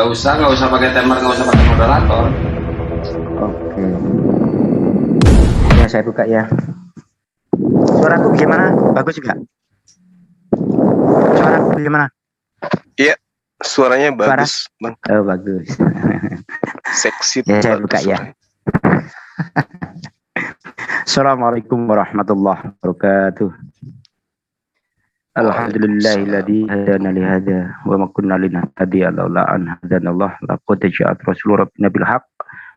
Nggak usah pakai timer, nggak usah pakai moderator. Oke. Ya, saya buka ya. Suaraku gimana? Bagus juga? Suaraku gimana? Iya, suaranya bagus, Bang. Oh, bagus. Seksi Ya, saya bagus buka ya. suaranya. Assalamualaikum warahmatullahi wabarakatuh. Alhamdulillahilladzi hadana li hadza wa ma kunna linahtadiya laula an hadanallah laqad ja'at rasulur rabbina bil haqq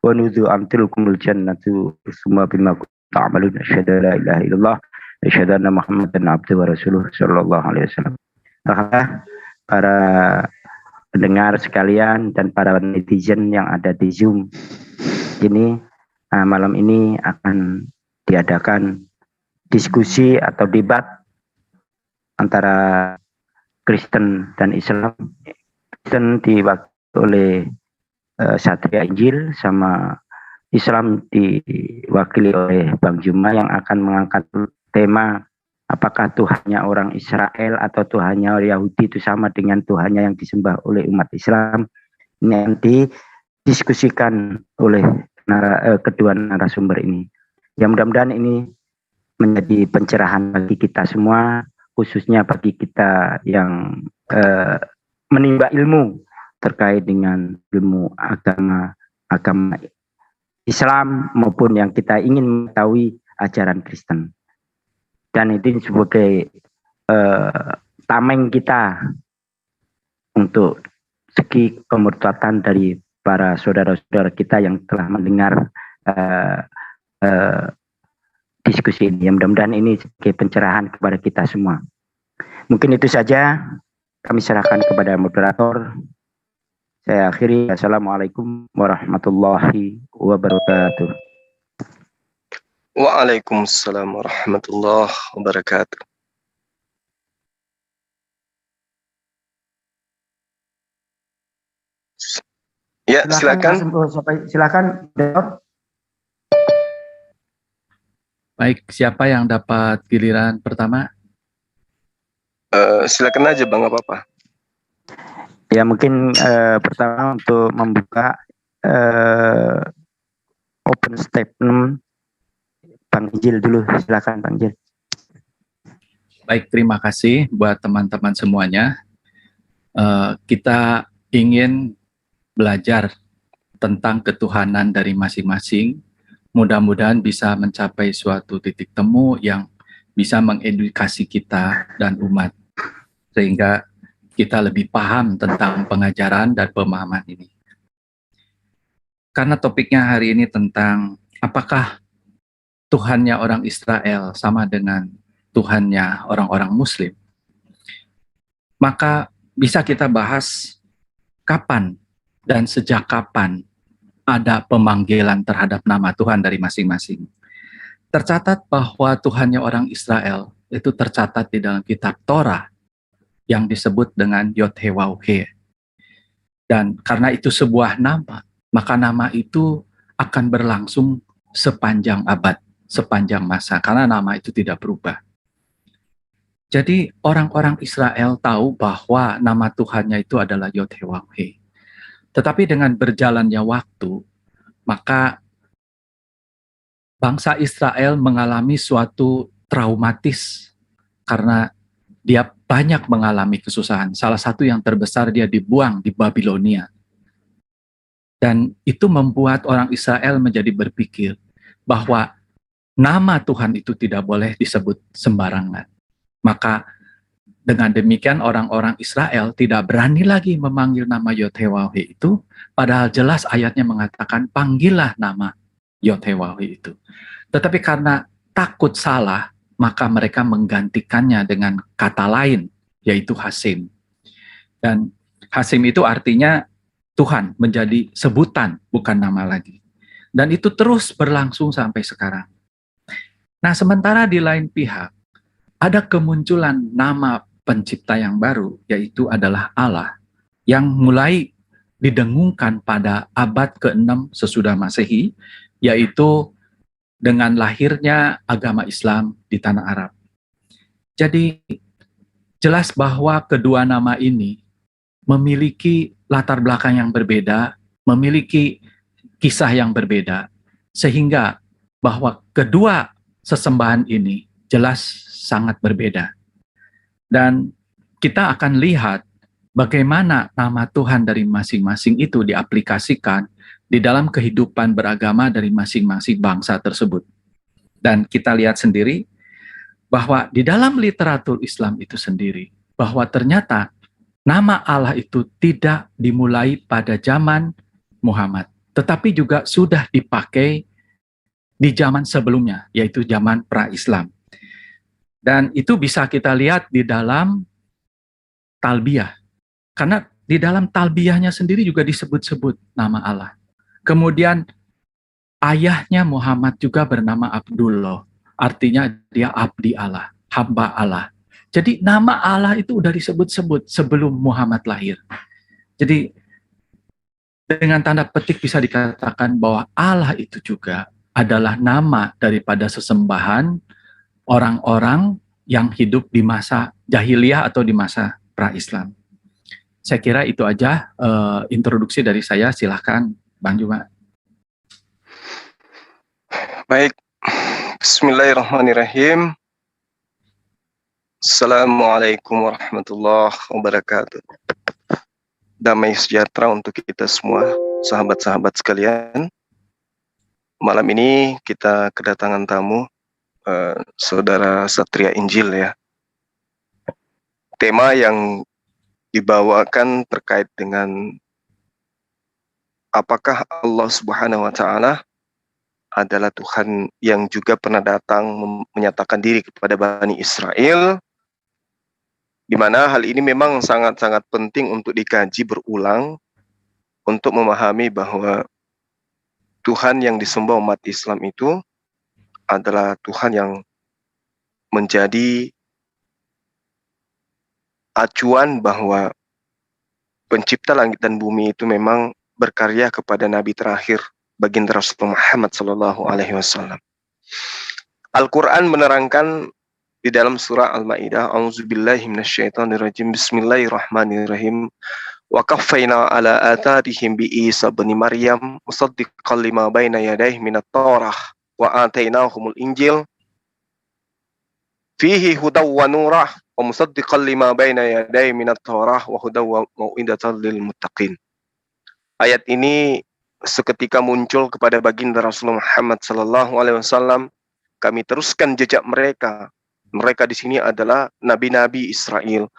wa nudzu an tilkumul jannatu summa bima kuntum ta'malun asyhadu la ilaha illallah asyhadu anna muhammadan abduhu wa rasuluh sallallahu alaihi wasallam. Para pendengar sekalian dan para netizen yang ada di Zoom ini, malam ini akan diadakan diskusi atau debat antara Kristen dan Islam. Kristen diwakili oleh Satria Injil, sama Islam diwakili oleh Bang Juma yang akan mengangkat tema apakah Tuhannya orang Israel atau Tuhannya Yahudi itu sama dengan Tuhannya yang disembah oleh umat Islam. Ini nanti diskusikan oleh kedua narasumber ini. Ya, mudah-mudahan ini menjadi pencerahan bagi kita semua, khususnya bagi kita yang menimba ilmu terkait dengan ilmu agama Islam maupun yang kita ingin mengetahui ajaran Kristen. Dan itu sebagai tameng kita untuk segi kemurtatan dari para saudara-saudara kita yang telah mendengar diskusi ini. Mudah-mudahan ini sebagai pencerahan kepada kita semua. Mungkin itu saja, kami serahkan kepada moderator. Saya akhiri. Assalamualaikum warahmatullahi wabarakatuh. Waalaikumsalam warahmatullahi wabarakatuh. Ya, silakan. Silakan. Baik, siapa yang dapat giliran pertama? Silakan aja Bang, nggak apa-apa. Ya, mungkin pertama untuk membuka open statement Bang Injil dulu. Silakan Bang Injil. Baik, terima kasih buat teman-teman semuanya. Kita ingin belajar tentang ketuhanan dari masing-masing. Mudah-mudahan bisa mencapai suatu titik temu yang bisa mengedukasi kita dan umat, sehingga kita lebih paham tentang pengajaran dan pemahaman ini. Karena topiknya hari ini tentang apakah Tuhannya orang Israel sama dengan Tuhannya orang-orang Muslim, maka bisa kita bahas kapan dan sejak kapan ada pemanggilan terhadap nama Tuhan dari masing-masing. Tercatat bahwa Tuhannya orang Israel itu tercatat di dalam kitab Torah yang disebut dengan Yod-Heh-Waw-He. Dan karena itu sebuah nama, maka nama itu akan berlangsung sepanjang abad, sepanjang masa, karena nama itu tidak berubah. Jadi orang-orang Israel tahu bahwa nama Tuhannya itu adalah Yod-Heh-Waw-He. Tetapi dengan berjalannya waktu, maka bangsa Israel mengalami suatu traumatis karena dia banyak mengalami kesusahan. Salah satu yang terbesar, dia dibuang di Babilonia. Dan itu membuat orang Israel menjadi berpikir bahwa nama Tuhan itu tidak boleh disebut sembarangan. Maka dengan demikian orang-orang Israel tidak berani lagi memanggil nama Yod-Heh-Waw-He itu, padahal jelas ayatnya mengatakan panggillah nama Yod-Heh-Waw-He itu. Tetapi karena takut salah, maka mereka menggantikannya dengan kata lain, yaitu Hasim. Dan Hasim itu artinya Tuhan, menjadi sebutan, bukan nama lagi. Dan itu terus berlangsung sampai sekarang. Nah, sementara di lain pihak, ada kemunculan nama pencipta yang baru, yaitu adalah Allah, yang mulai didengungkan pada abad ke-6 sesudah Masehi, yaitu dengan lahirnya agama Islam di tanah Arab. Jadi jelas bahwa kedua nama ini memiliki latar belakang yang berbeda, memiliki kisah yang berbeda, sehingga bahwa kedua sesembahan ini jelas sangat berbeda. Dan kita akan lihat bagaimana nama Tuhan dari masing-masing itu diaplikasikan di dalam kehidupan beragama dari masing-masing bangsa tersebut. Dan kita lihat sendiri bahwa di dalam literatur Islam itu sendiri, bahwa ternyata nama Allah itu tidak dimulai pada zaman Muhammad, tetapi juga sudah dipakai di zaman sebelumnya, yaitu zaman pra-Islam. Dan itu bisa kita lihat di dalam talbiyah. Karena di dalam talbiyahnya sendiri juga disebut-sebut nama Allah. Kemudian ayahnya Muhammad juga bernama Abdullah. Artinya dia abdi Allah, hamba Allah. Jadi nama Allah itu udah disebut-sebut sebelum Muhammad lahir. Jadi dengan tanda petik bisa dikatakan bahwa Allah itu juga adalah nama daripada sesembahan orang-orang yang hidup di masa jahiliyah atau di masa pra-Islam. Saya kira itu aja introduksi dari saya. Silahkan Bang Juma. Baik, Bismillahirrahmanirrahim. Assalamualaikum warahmatullahi wabarakatuh. Damai sejahtera untuk kita semua, sahabat-sahabat sekalian. Malam ini kita kedatangan tamu, Saudara Satria Injil ya. Tema yang dibawakan terkait dengan apakah Allah Subhanahu wa Ta'ala adalah Tuhan yang juga pernah datang menyatakan diri kepada Bani Israel, di mana hal ini memang sangat-sangat penting untuk dikaji berulang untuk memahami bahwa Tuhan yang disembah umat Islam itu adalah Tuhan yang menjadi acuan bahwa pencipta langit dan bumi itu memang berkarya kepada Nabi terakhir, baginda Rasulullah Muhammad SAW. Al-Quran menerangkan di dalam surah Al-Ma'idah, A'udzubillahi minasyaitonirrajim, Bismillahirrahmanirrahim. Wa kaffayna ala atharihim bi Isa bin Maryam musaddiqan lima baina yadayhi minat Taurah wa atainahumul Injil fihi hudaw wa nurah wa musaddiqan lima baina yadayhi minat Taurah wa hudaw wa mau'idatan lil muttaqin. Ayat ini seketika muncul kepada baginda Rasulullah Muhammad SAW. Kami teruskan jejak mereka. Mereka di sini adalah nabi-nabi Israel,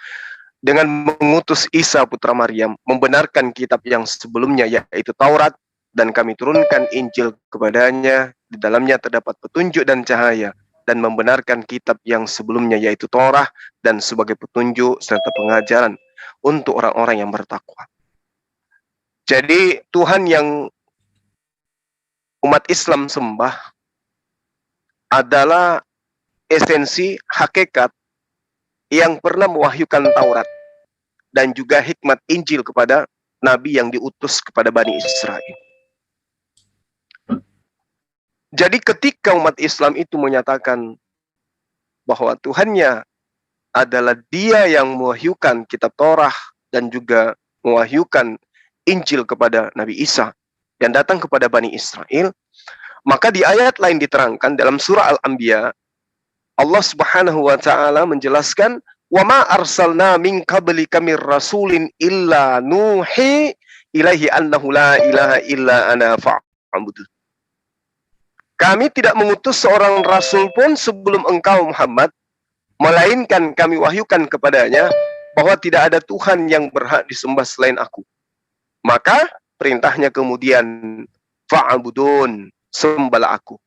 dengan mengutus Isa putra Maryam, membenarkan kitab yang sebelumnya yaitu Taurat, dan kami turunkan Injil kepadanya. Di dalamnya terdapat petunjuk dan cahaya, dan membenarkan kitab yang sebelumnya yaitu Torah, dan sebagai petunjuk serta pengajaran untuk orang-orang yang bertakwa. Jadi Tuhan yang umat Islam sembah adalah esensi hakikat yang pernah mewahyukan Taurat dan juga hikmat Injil kepada Nabi yang diutus kepada Bani Israel. Jadi ketika umat Islam itu menyatakan bahwa Tuhannya adalah Dia yang mewahyukan kitab Torah dan juga mewahyukan Injil kepada Nabi Isa yang datang kepada Bani Israel, maka di ayat lain diterangkan dalam surah Al-Anbiya, Allah Subhanahu wa Ta'ala menjelaskan, wa ma arsalna min qablika mir rasulin illa nuhi ilaihi annahu la ilaha illa ana fa'budun. Kami tidak mengutus seorang rasul pun sebelum engkau Muhammad, melainkan kami wahyukan kepadanya bahwa tidak ada Tuhan yang berhak disembah selain aku. Maka perintahnya kemudian fa'budun, sembahlah aku.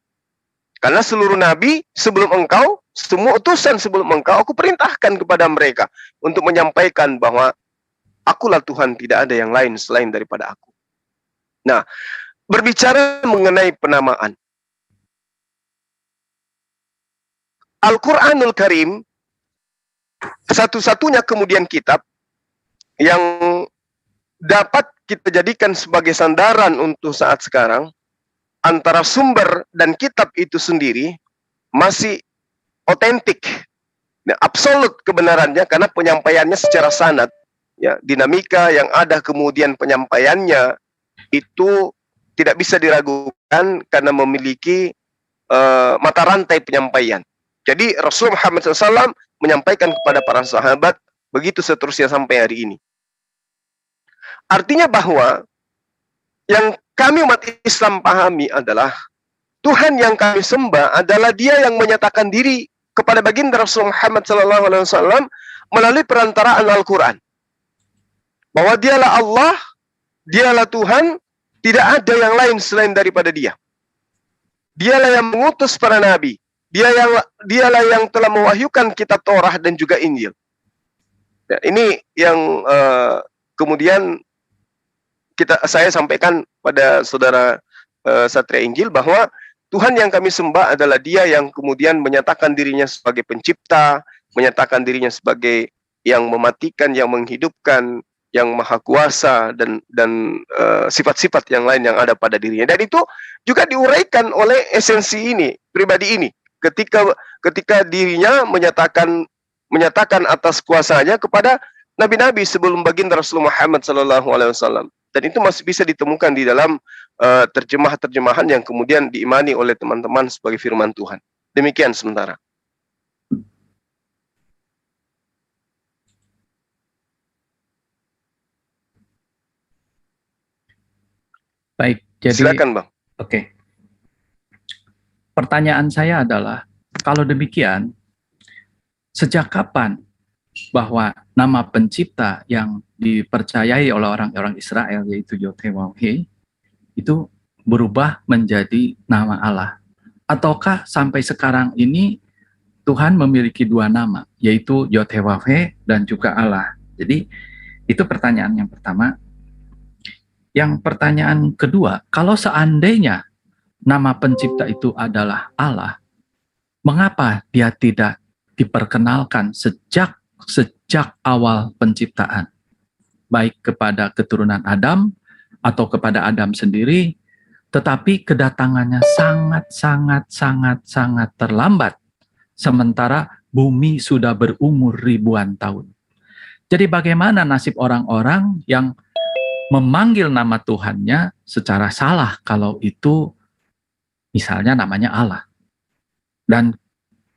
Karena seluruh nabi sebelum engkau, semua utusan sebelum engkau, aku perintahkan kepada mereka untuk menyampaikan bahwa akulah Tuhan, tidak ada yang lain selain daripada aku. Nah, berbicara mengenai penamaan, Al-Quranul Karim satu-satunya kemudian kitab yang dapat kita jadikan sebagai sandaran untuk saat sekarang. Antara sumber dan kitab itu sendiri masih otentik, absolut kebenarannya, karena penyampaiannya secara sanad ya, dinamika yang ada kemudian penyampaiannya itu tidak bisa diragukan karena memiliki mata rantai penyampaian. Jadi Rasulullah Muhammad SAW menyampaikan kepada para sahabat, begitu seterusnya sampai hari ini. Artinya bahwa yang kami umat Islam pahami adalah Tuhan yang kami sembah adalah Dia yang menyatakan diri kepada baginda Rasulullah Muhammad SAW melalui perantaraan Al-Quran. Bahwa Dialah Allah, Dialah Tuhan, tidak ada yang lain selain daripada Dia. Dialah yang mengutus para nabi. Dialah yang telah mewahyukan kitab Torah dan juga Injil. Ya, ini yang kemudian saya sampaikan pada saudara Satria Injil bahwa Tuhan yang kami sembah adalah Dia yang kemudian menyatakan dirinya sebagai pencipta, menyatakan dirinya sebagai yang mematikan, yang menghidupkan, yang maha kuasa dan sifat-sifat yang lain yang ada pada dirinya. Dan itu juga diuraikan oleh esensi ini, pribadi ini. Ketika dirinya menyatakan atas kuasanya kepada nabi-nabi sebelum baginda Rasulullah Muhammad SAW. Dan itu masih bisa ditemukan di dalam terjemahan yang kemudian diimani oleh teman-teman sebagai firman Tuhan. Demikian sementara. Baik, jadi silakan Bang. Oke. Pertanyaan saya adalah, kalau demikian, sejak kapan bahwa nama pencipta yang dipercayai oleh orang-orang Israel, yaitu Yod-Heh-Waw-He, itu berubah menjadi nama Allah? Ataukah sampai sekarang ini Tuhan memiliki dua nama, yaitu Yod-Heh-Waw-He dan juga Allah? Jadi, itu pertanyaan yang pertama. Yang pertanyaan kedua, kalau seandainya nama pencipta itu adalah Allah, mengapa Dia tidak diperkenalkan sejak awal penciptaan, baik kepada keturunan Adam atau kepada Adam sendiri, tetapi kedatangannya sangat terlambat, sementara bumi sudah berumur ribuan tahun. Jadi bagaimana nasib orang-orang yang memanggil nama Tuhannya secara salah kalau itu misalnya namanya Allah? Dan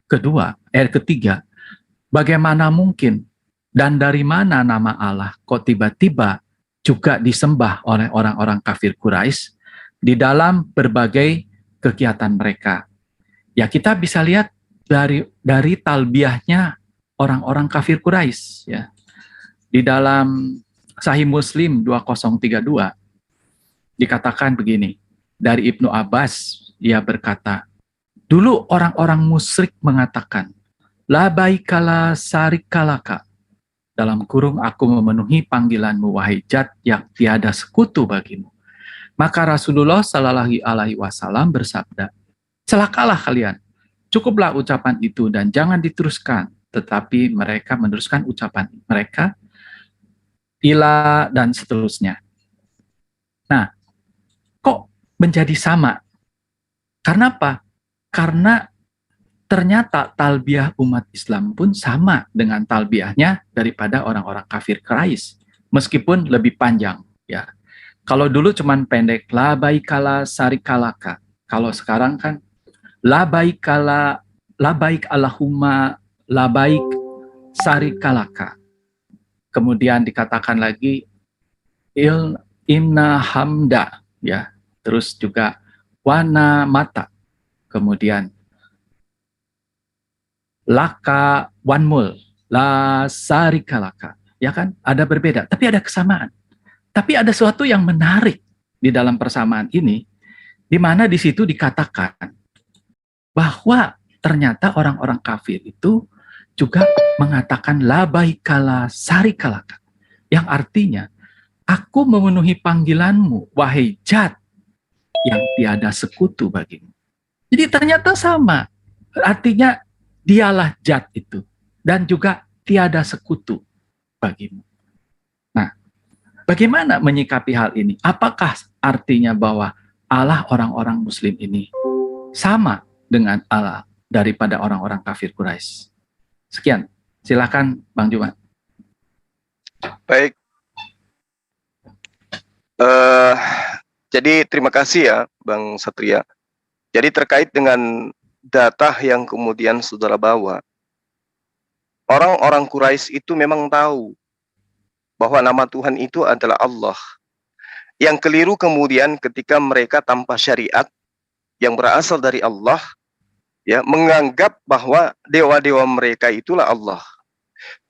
ketiga, bagaimana mungkin dan dari mana nama Allah kok tiba-tiba juga disembah oleh orang-orang kafir Quraisy di dalam berbagai kegiatan mereka? Ya, kita bisa lihat dari talbiyahnya orang-orang kafir Quraisy, ya. Di dalam Sahih Muslim 2032 dikatakan begini, dari Ibnu Abbas, dia berkata, dulu orang-orang musyrik mengatakan, la baikala sarikalaka, dalam kurung aku memenuhi panggilanmu wahai Zat yang tiada sekutu bagimu. Maka Rasulullah Shallallahu Alaihi Wasallam bersabda, celakalah kalian, cukuplah ucapan itu dan jangan diteruskan. Tetapi mereka meneruskan ucapan mereka, ila dan seterusnya. Nah, kok menjadi sama? Karena apa? Karena ternyata talbiyah umat Islam pun sama dengan talbiyahnya daripada orang-orang kafir Quraisy, meskipun lebih panjang, ya. Kalau dulu cuman pendek, la baikala sarikalaka. Kalau sekarang kan la baikala, la baik Allahumma, la baik sarikalaka. Kemudian dikatakan lagi inna hamda, ya. Terus juga wana mata. Kemudian laka wanmul, la sarikalaka. Ya kan? Ada berbeda, tapi ada kesamaan. Tapi ada sesuatu yang menarik di dalam persamaan ini, di mana di situ dikatakan bahwa ternyata orang-orang kafir itu juga mengatakan la baikala sarikalaka, yang artinya aku memenuhi panggilanmu wahai Zat yang tiada sekutu bagimu. Jadi ternyata sama, artinya dialah Zat itu dan juga tiada sekutu bagimu. Nah, bagaimana menyikapi hal ini? Apakah artinya bahwa Allah orang-orang Muslim ini sama dengan Allah daripada orang-orang kafir Quraisy? Sekian, silakan Bang Jumat. Baik. Jadi terima kasih ya Bang Satria. Jadi terkait dengan data yang kemudian saudara bawa, orang-orang Quraisy itu memang tahu bahwa nama Tuhan itu adalah Allah. Yang keliru kemudian ketika mereka tanpa syariat yang berasal dari Allah, ya, menganggap bahwa dewa-dewa mereka itulah Allah.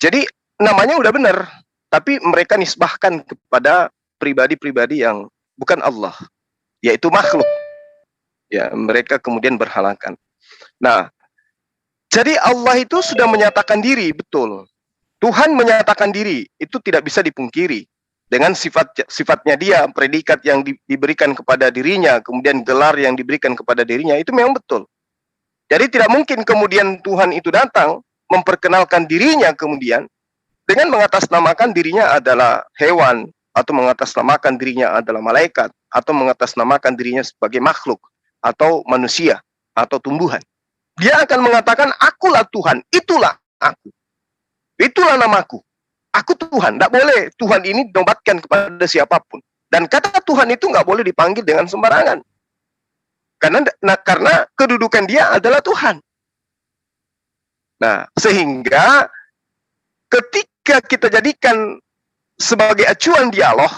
Jadi namanya udah benar, tapi mereka nisbahkan kepada pribadi-pribadi yang bukan Allah, yaitu makhluk. Ya, mereka kemudian berhalakan. Nah, jadi Allah itu sudah menyatakan diri, betul. Tuhan menyatakan diri, itu tidak bisa dipungkiri. Dengan sifatnya dia, predikat yang diberikan kepada dirinya, kemudian gelar yang diberikan kepada dirinya, itu memang betul. Jadi tidak mungkin kemudian Tuhan itu datang, memperkenalkan dirinya kemudian, dengan mengatasnamakan dirinya adalah hewan, atau mengatasnamakan dirinya adalah malaikat, atau mengatasnamakan dirinya sebagai makhluk, atau manusia, atau tumbuhan. Dia akan mengatakan, akulah Tuhan, itulah aku. Itulah namaku. Aku Tuhan. Tidak boleh Tuhan ini dinobatkan kepada siapapun. Dan kata Tuhan itu nggak boleh dipanggil dengan sembarangan. Karena kedudukan dia adalah Tuhan. Nah, sehingga ketika kita jadikan sebagai acuan dialog,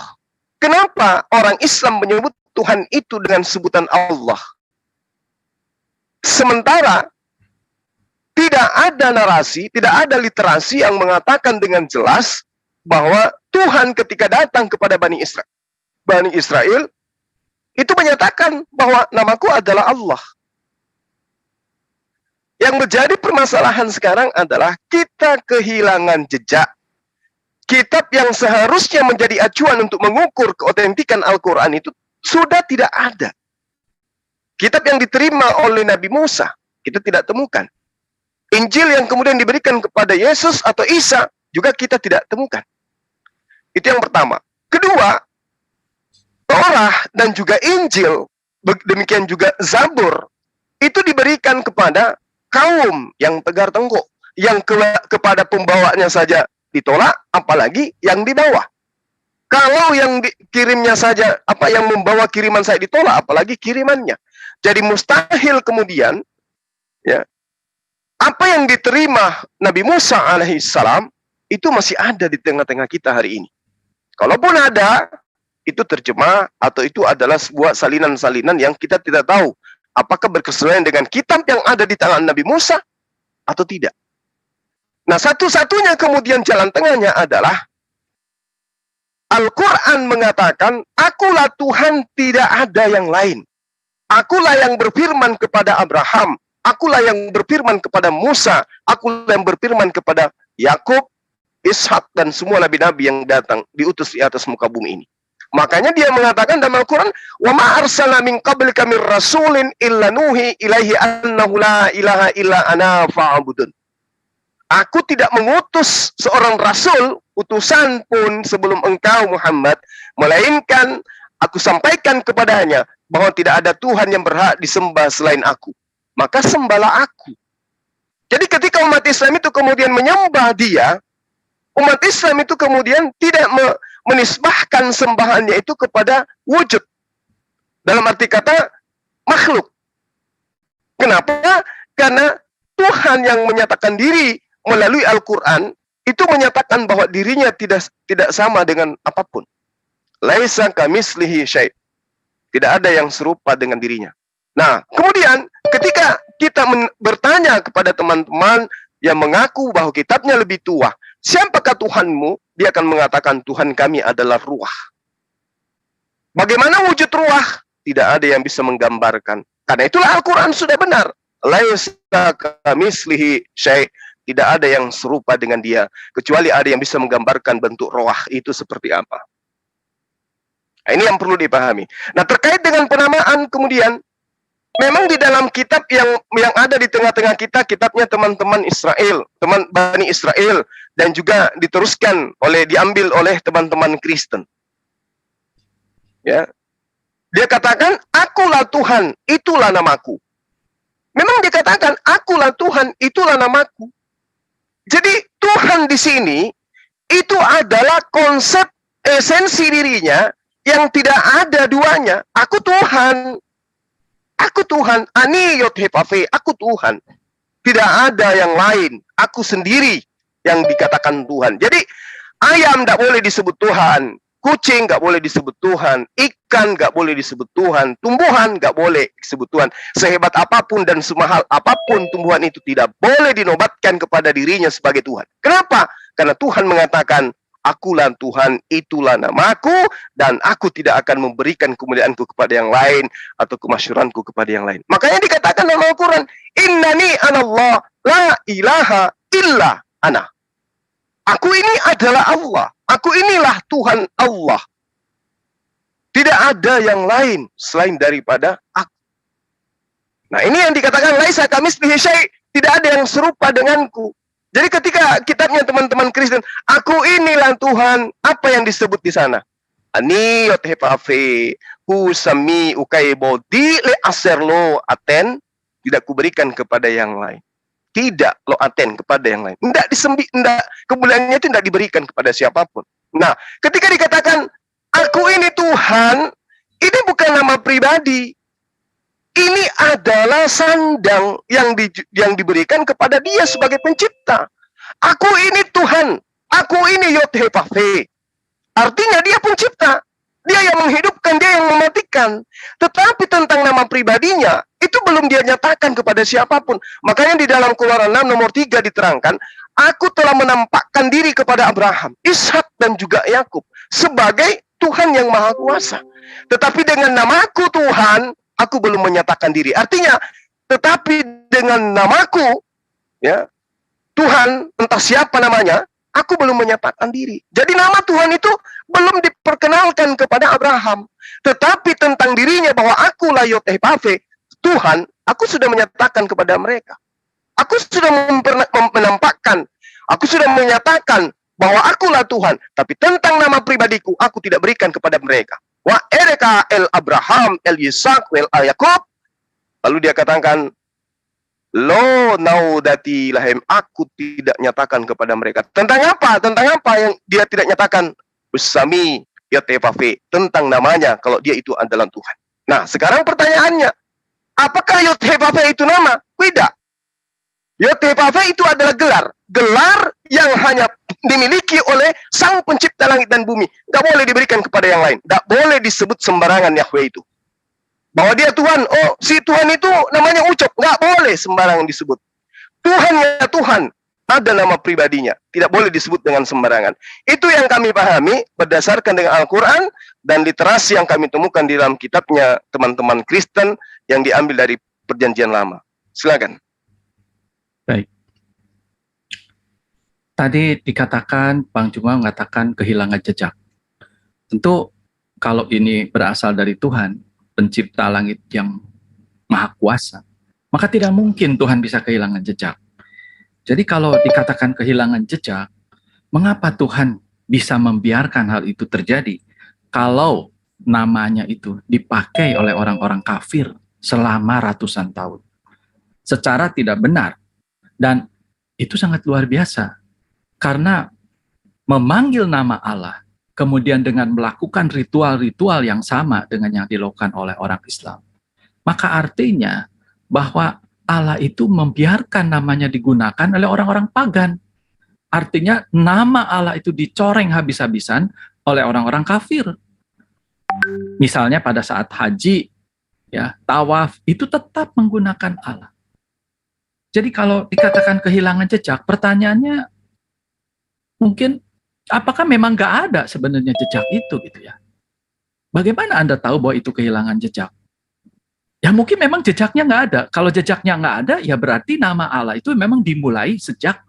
kenapa orang Islam menyebut Tuhan itu dengan sebutan Allah? Sementara tidak ada narasi, tidak ada literasi yang mengatakan dengan jelas bahwa Tuhan ketika datang kepada Bani Israel itu menyatakan bahwa namaku adalah Allah. Yang menjadi permasalahan sekarang adalah kita kehilangan jejak. Kitab yang seharusnya menjadi acuan untuk mengukur keotentikan Al-Quran itu sudah tidak ada. Kitab yang diterima oleh Nabi Musa, kita tidak temukan. Injil yang kemudian diberikan kepada Yesus atau Isa, juga kita tidak temukan. Itu yang pertama. Kedua, Torah dan juga Injil, demikian juga Zabur, itu diberikan kepada kaum yang tegar tengkuk, yang kepada pembawanya saja ditolak, apalagi yang dibawa. Kalau yang dikirimnya saja, yang membawa kiriman saya ditolak, apalagi kirimannya. Jadi mustahil kemudian, ya, apa yang diterima Nabi Musa alaihissalam itu masih ada di tengah-tengah kita hari ini. Kalaupun ada, itu terjemah atau itu adalah sebuah salinan-salinan yang kita tidak tahu apakah berkesesuaian dengan kitab yang ada di tangan Nabi Musa atau tidak. Nah, satu-satunya kemudian jalan tengahnya adalah Al-Quran mengatakan, akulah Tuhan, tidak ada yang lain. Akulah yang berfirman kepada Abraham, akulah yang berfirman kepada Musa, akulah yang berfirman kepada Yakub, Ishak, dan semua nabi-nabi yang datang diutus di atas muka bumi ini. Makanya dia mengatakan dalam Al-Quran, wa ma arsalna min qablika mir rasulin illa nuhi ilaihi annahu la ilaha illa ana fa'budun. Aku tidak mengutus seorang rasul, utusan pun sebelum engkau Muhammad, melainkan aku sampaikan kepadanya bahwa tidak ada Tuhan yang berhak disembah selain aku. Maka sembahlah aku. Jadi ketika umat Islam itu kemudian menyembah dia, umat Islam itu kemudian tidak menisbahkan sembahannya itu kepada wujud. Dalam arti kata makhluk. Kenapa? Karena Tuhan yang menyatakan diri melalui Al-Quran itu menyatakan bahwa dirinya tidak sama dengan apapun. Laisa kamislihi syai'. Tidak ada yang serupa dengan dirinya. Nah, kemudian ketika kita bertanya kepada teman-teman yang mengaku bahwa kitabnya lebih tua, siapakah Tuhanmu? Dia akan mengatakan Tuhan kami adalah ruah. Bagaimana wujud ruah? Tidak ada yang bisa menggambarkan. Karena itulah Al-Quran sudah benar. Laisa kamislihi syai'. Tidak ada yang serupa dengan dia, kecuali ada yang bisa menggambarkan bentuk roh itu seperti apa. Nah, ini yang perlu dipahami. Nah, terkait dengan penamaan kemudian, memang di dalam kitab yang ada di tengah-tengah kita, kitabnya teman-teman Israel, teman Bani Israel, dan juga diambil oleh teman-teman Kristen. Ya, dia katakan, akulah Tuhan, itulah namaku. Memang dia katakan, akulah Tuhan, itulah namaku. Jadi Tuhan di sini itu adalah konsep esensi dirinya yang tidak ada duanya. Aku Tuhan. Aku Tuhan. Ani Yodhepafe. Aku Tuhan. Tidak ada yang lain. Aku sendiri yang dikatakan Tuhan. Jadi ayam tidak boleh disebut Tuhan. Kucing nggak boleh disebut Tuhan, ikan nggak boleh disebut Tuhan, tumbuhan nggak boleh disebut Tuhan. Sehebat apapun dan semahal apapun tumbuhan itu tidak boleh dinobatkan kepada dirinya sebagai Tuhan. Kenapa? Karena Tuhan mengatakan, akulah Tuhan, itulah namaku, dan aku tidak akan memberikan kemuliaanku kepada yang lain, atau kemasyhuranku kepada yang lain. Makanya dikatakan dalam Al-Quran, Innani anallah, la ilaha illa ana. Aku ini adalah Allah. Aku inilah Tuhan Allah. Tidak ada yang lain selain daripada aku. Nah, ini yang dikatakan laisa kamitslihi syai', tidak ada yang serupa denganku. Jadi ketika kitabnya teman-teman Kristen, aku inilah Tuhan, apa yang disebut di sana? Ani yothepafe husami ukai bodi le aserlo aten, tidak kuberikan kepada yang lain. Tidak lo aten kepada yang lain. Kemuliaannya itu tidak diberikan kepada siapapun. Nah, ketika dikatakan aku ini Tuhan, ini bukan nama pribadi. Ini adalah sandang yang diberikan kepada Dia sebagai pencipta. Aku ini Tuhan. Aku ini Yodhepafe. Artinya Dia pencipta. Dia yang menghidupkan, Dia yang mematikan. Tetapi tentang nama pribadinya, itu belum Dia nyatakan kepada siapapun. Makanya di dalam Keluaran 6 nomor 3 diterangkan, aku telah menampakkan diri kepada Abraham, Ishak dan juga Yakub sebagai Tuhan yang Maha Kuasa. Tetapi dengan namaku Tuhan, aku belum menyatakan diri. Artinya, tetapi dengan namaku, ya, Tuhan, entah siapa namanya, aku belum menyatakan diri. Jadi nama Tuhan itu belum diperkenalkan kepada Abraham. Tetapi tentang dirinya bahwa akulah Yodhepafe, Tuhan, aku sudah menyatakan kepada mereka. Aku sudah menampakkan, aku sudah menyatakan bahwa akulah Tuhan. Tapi tentang nama pribadiku, aku tidak berikan kepada mereka. Wa ereka el Abraham, el Yisak, el Yakub. Lalu dia katakan, lo naudati lahem, aku tidak nyatakan kepada mereka. Tentang apa? Tentang apa yang dia tidak nyatakan? Usami Yodhepafe, tentang namanya, kalau dia itu adalah Tuhan. Nah, sekarang pertanyaannya, apakah Yodhepafe itu nama? Tidak. Yodhepafe itu adalah gelar. Gelar yang hanya dimiliki oleh Sang Pencipta langit dan bumi. Tidak boleh diberikan kepada yang lain. Tidak boleh disebut sembarangan Yahweh itu. Bahwa dia Tuhan, oh si Tuhan itu namanya Ucok. Nggak boleh sembarangan disebut. Tuhan ya Tuhan, ada nama pribadinya. Tidak boleh disebut dengan sembarangan. Itu yang kami pahami berdasarkan dengan Al-Quran dan literasi yang kami temukan di dalam kitabnya teman-teman Kristen yang diambil dari Perjanjian Lama. Silakan. Baik. Tadi dikatakan, Bang Juma mengatakan kehilangan jejak. Tentu kalau ini berasal dari Tuhan, pencipta langit yang maha kuasa, maka tidak mungkin Tuhan bisa kehilangan jejak. Jadi kalau dikatakan kehilangan jejak, mengapa Tuhan bisa membiarkan hal itu terjadi kalau namanya itu dipakai oleh orang-orang kafir selama ratusan tahun secara tidak benar? Dan itu sangat luar biasa, karena memanggil nama Allah, kemudian dengan melakukan ritual-ritual yang sama dengan yang dilakukan oleh orang Islam, maka artinya bahwa Allah itu membiarkan namanya digunakan oleh orang-orang pagan. Artinya nama Allah itu dicoreng habis-habisan oleh orang-orang kafir. Misalnya pada saat haji, ya, tawaf, itu tetap menggunakan Allah. Jadi kalau dikatakan kehilangan jejak, pertanyaannya mungkin apakah memang nggak ada sebenarnya jejak itu gitu ya? Bagaimana Anda tahu bahwa itu kehilangan jejak? Ya mungkin memang jejaknya nggak ada. Kalau jejaknya nggak ada, ya berarti nama Allah itu memang dimulai sejak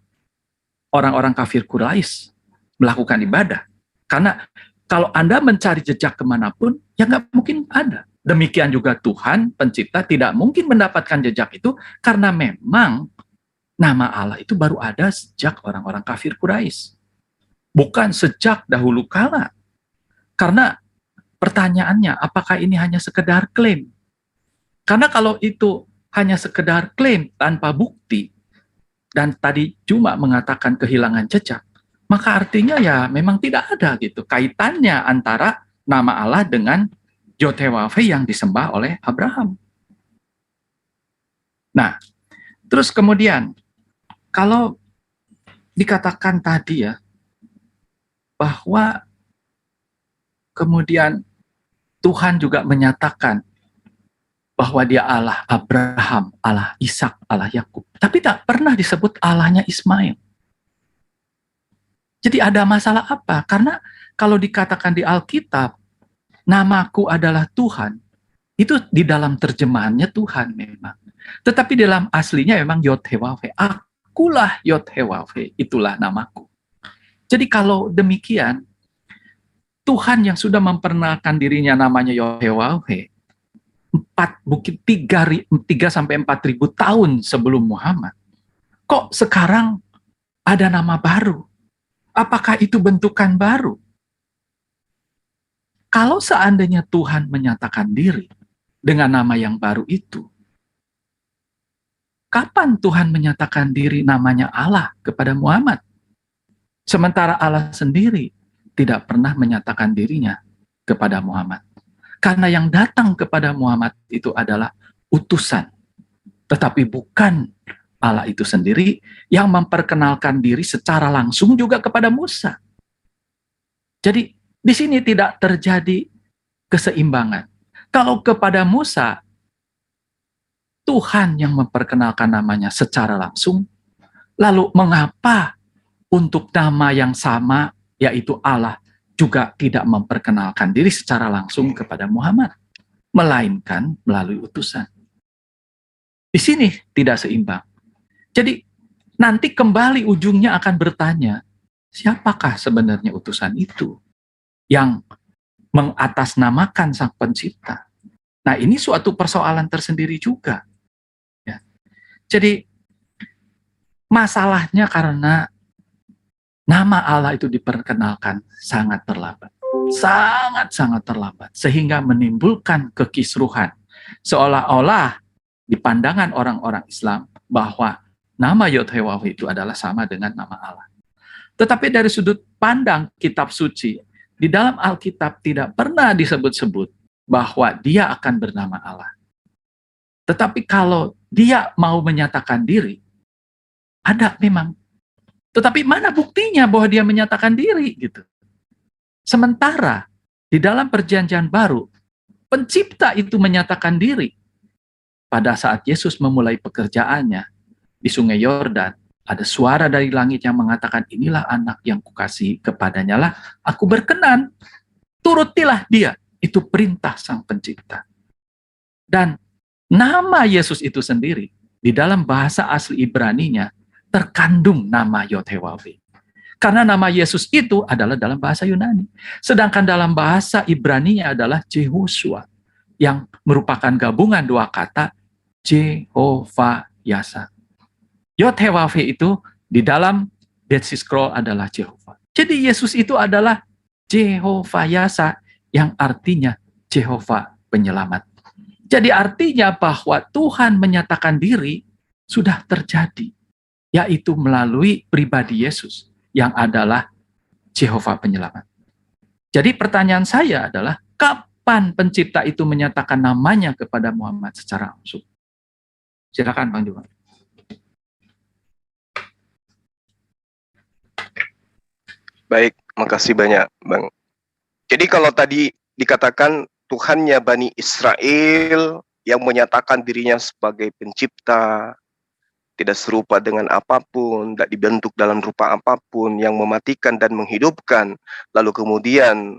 orang-orang kafir Quraisy melakukan ibadah. Karena kalau Anda mencari jejak kemanapun, ya nggak mungkin ada. Demikian juga Tuhan, pencipta, tidak mungkin mendapatkan jejak itu karena memang nama Allah itu baru ada sejak orang-orang kafir Quraisy. Bukan sejak dahulu kala. Karena pertanyaannya, apakah ini hanya sekedar klaim? Karena kalau itu hanya sekedar klaim tanpa bukti, dan tadi cuma mengatakan kehilangan jejak, maka artinya ya memang tidak ada gitu kaitannya antara nama Allah dengan Yod-Heh-Wav-He yang disembah oleh Abraham. Nah, terus kemudian kalau dikatakan tadi ya bahwa kemudian Tuhan juga menyatakan bahwa dia Allah Abraham, Allah Ishak, Allah Yakub, tapi tak pernah disebut Allahnya Ismail. Jadi ada masalah apa? Karena kalau dikatakan di Alkitab, namaku adalah Tuhan, itu di dalam terjemahannya Tuhan memang. Tetapi dalam aslinya memang Yod-Heh-Wav-He. Akulah Yod-Heh-Wav-He, itulah namaku. Jadi kalau demikian, Tuhan yang sudah memperkenalkan dirinya namanya Yod-Heh-Wav-He, mungkin 3 sampai 4.000 tahun sebelum Muhammad, kok sekarang ada nama baru? Apakah itu bentukan baru? Kalau seandainya Tuhan menyatakan diri dengan nama yang baru itu, kapan Tuhan menyatakan diri namanya Allah kepada Muhammad? Sementara Allah sendiri tidak pernah menyatakan dirinya kepada Muhammad. Karena yang datang kepada Muhammad itu adalah utusan. Tetapi bukan Allah itu sendiri yang memperkenalkan diri secara langsung juga kepada Musa. Jadi di sini tidak terjadi keseimbangan. Kalau kepada Musa, Tuhan yang memperkenalkan namanya secara langsung, lalu mengapa untuk nama yang sama, yaitu Allah, juga tidak memperkenalkan diri secara langsung kepada Muhammad, melainkan melalui utusan. Di sini tidak seimbang. Jadi nanti kembali ujungnya akan bertanya, siapakah sebenarnya utusan itu yang mengatasnamakan Sang Pencipta? Nah, ini suatu persoalan tersendiri juga. Ya. Jadi masalahnya karena nama Allah itu diperkenalkan sangat terlambat. Sangat-sangat terlambat. Sehingga menimbulkan kekisruhan. Seolah-olah di pandangan orang-orang Islam bahwa nama Yod-Heh-Wav-He itu adalah sama dengan nama Allah. Tetapi dari sudut pandang kitab suci, di dalam Alkitab tidak pernah disebut-sebut bahwa dia akan bernama Allah. Tetapi kalau dia mau menyatakan diri, ada memang. Tetapi mana buktinya bahwa dia menyatakan diri gitu. Sementara di dalam perjanjian baru, pencipta itu menyatakan diri. Pada saat Yesus memulai pekerjaannya di Sungai Yordan, ada suara dari langit yang mengatakan, inilah anak yang kukasihi, kepadanya lah aku berkenan. Turutilah dia. Itu perintah Sang Pencipta. Dan nama Yesus itu sendiri, di dalam bahasa asli Ibraninya, terkandung nama Yod-Heh-Wav-He. Karena nama Yesus itu adalah dalam bahasa Yunani. Sedangkan dalam bahasa Ibraninya adalah Jehoshua, yang merupakan gabungan dua kata, Jehovah Yasa. Yod-Heh-Wav-He itu di dalam Dead Sea Scroll adalah Jehovah. Jadi Yesus itu adalah Jehovah Yasa, yang artinya Jehovah penyelamat. Jadi artinya bahwa Tuhan menyatakan diri sudah terjadi, yaitu melalui pribadi Yesus yang adalah Jehovah penyelamat. Jadi pertanyaan saya adalah, kapan pencipta itu menyatakan namanya kepada Muhammad secara langsung? Silakan Bang Jumat. Baik, makasih banyak Bang. Jadi kalau tadi dikatakan Tuhannya Bani Israel yang menyatakan dirinya sebagai pencipta, tidak serupa dengan apapun, tidak dibentuk dalam rupa apapun, yang mematikan dan menghidupkan. Lalu kemudian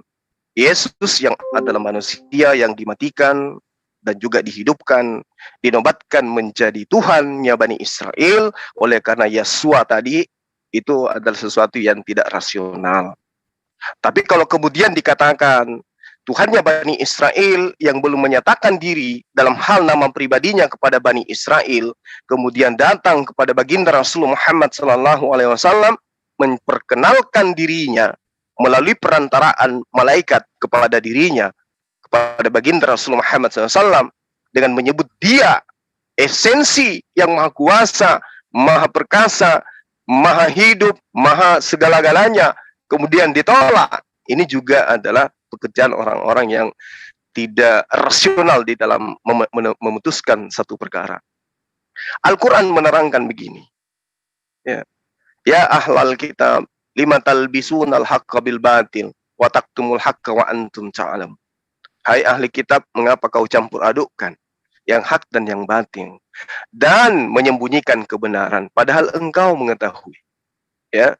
Yesus yang adalah manusia yang dimatikan dan juga dihidupkan, dinobatkan menjadi Tuhannya Bani Israel. Oleh karena Yesua tadi, itu adalah sesuatu yang tidak rasional. Tapi kalau kemudian dikatakan Tuhannya Bani Israel yang belum menyatakan diri dalam hal nama pribadinya kepada Bani Israel, kemudian datang kepada baginda Rasulullah Muhammad SAW, memperkenalkan dirinya melalui perantaraan malaikat kepada dirinya, kepada baginda Rasulullah Muhammad SAW, dengan menyebut dia esensi yang maha kuasa, maha perkasa, maha hidup, maha segala-galanya, kemudian ditolak. Ini juga adalah pekerjaan orang-orang yang tidak rasional di dalam memutuskan satu perkara. Al-Quran menerangkan begini. Ya ahlal kitab, lima talbisunal haqqa bil batil, wa taktumul haqqa wa antum ta'lam. Hai ahli kitab, mengapa kau campur adukkan yang hak dan yang batil, dan menyembunyikan kebenaran, padahal engkau mengetahui. Ya,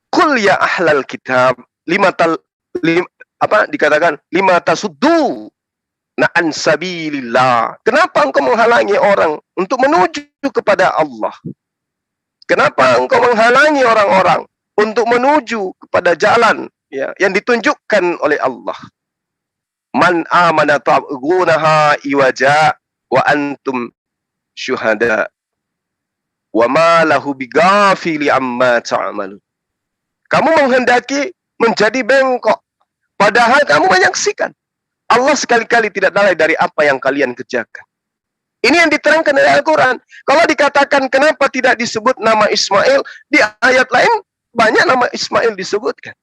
Qul ya ahlal kitab, dikatakan lima tasuddu na'an sabilillah. Kenapa engkau menghalangi orang untuk menuju kepada Allah? Kenapa engkau menghalangi orang-orang untuk menuju kepada jalan yang ditunjukkan oleh Allah? Man amana tabghunaha iwaja wa antum syuhada wa ma lahu bighafili amma ta'malu. Kamu menghendaki menjadi bengkok, padahal kamu menyaksikan. Allah sekali-kali tidak lalai dari apa yang kalian kerjakan. Ini yang diterangkan oleh Al-Quran. Kalau dikatakan kenapa tidak disebut nama Ismail, di ayat lain banyak nama Ismail disebutkan.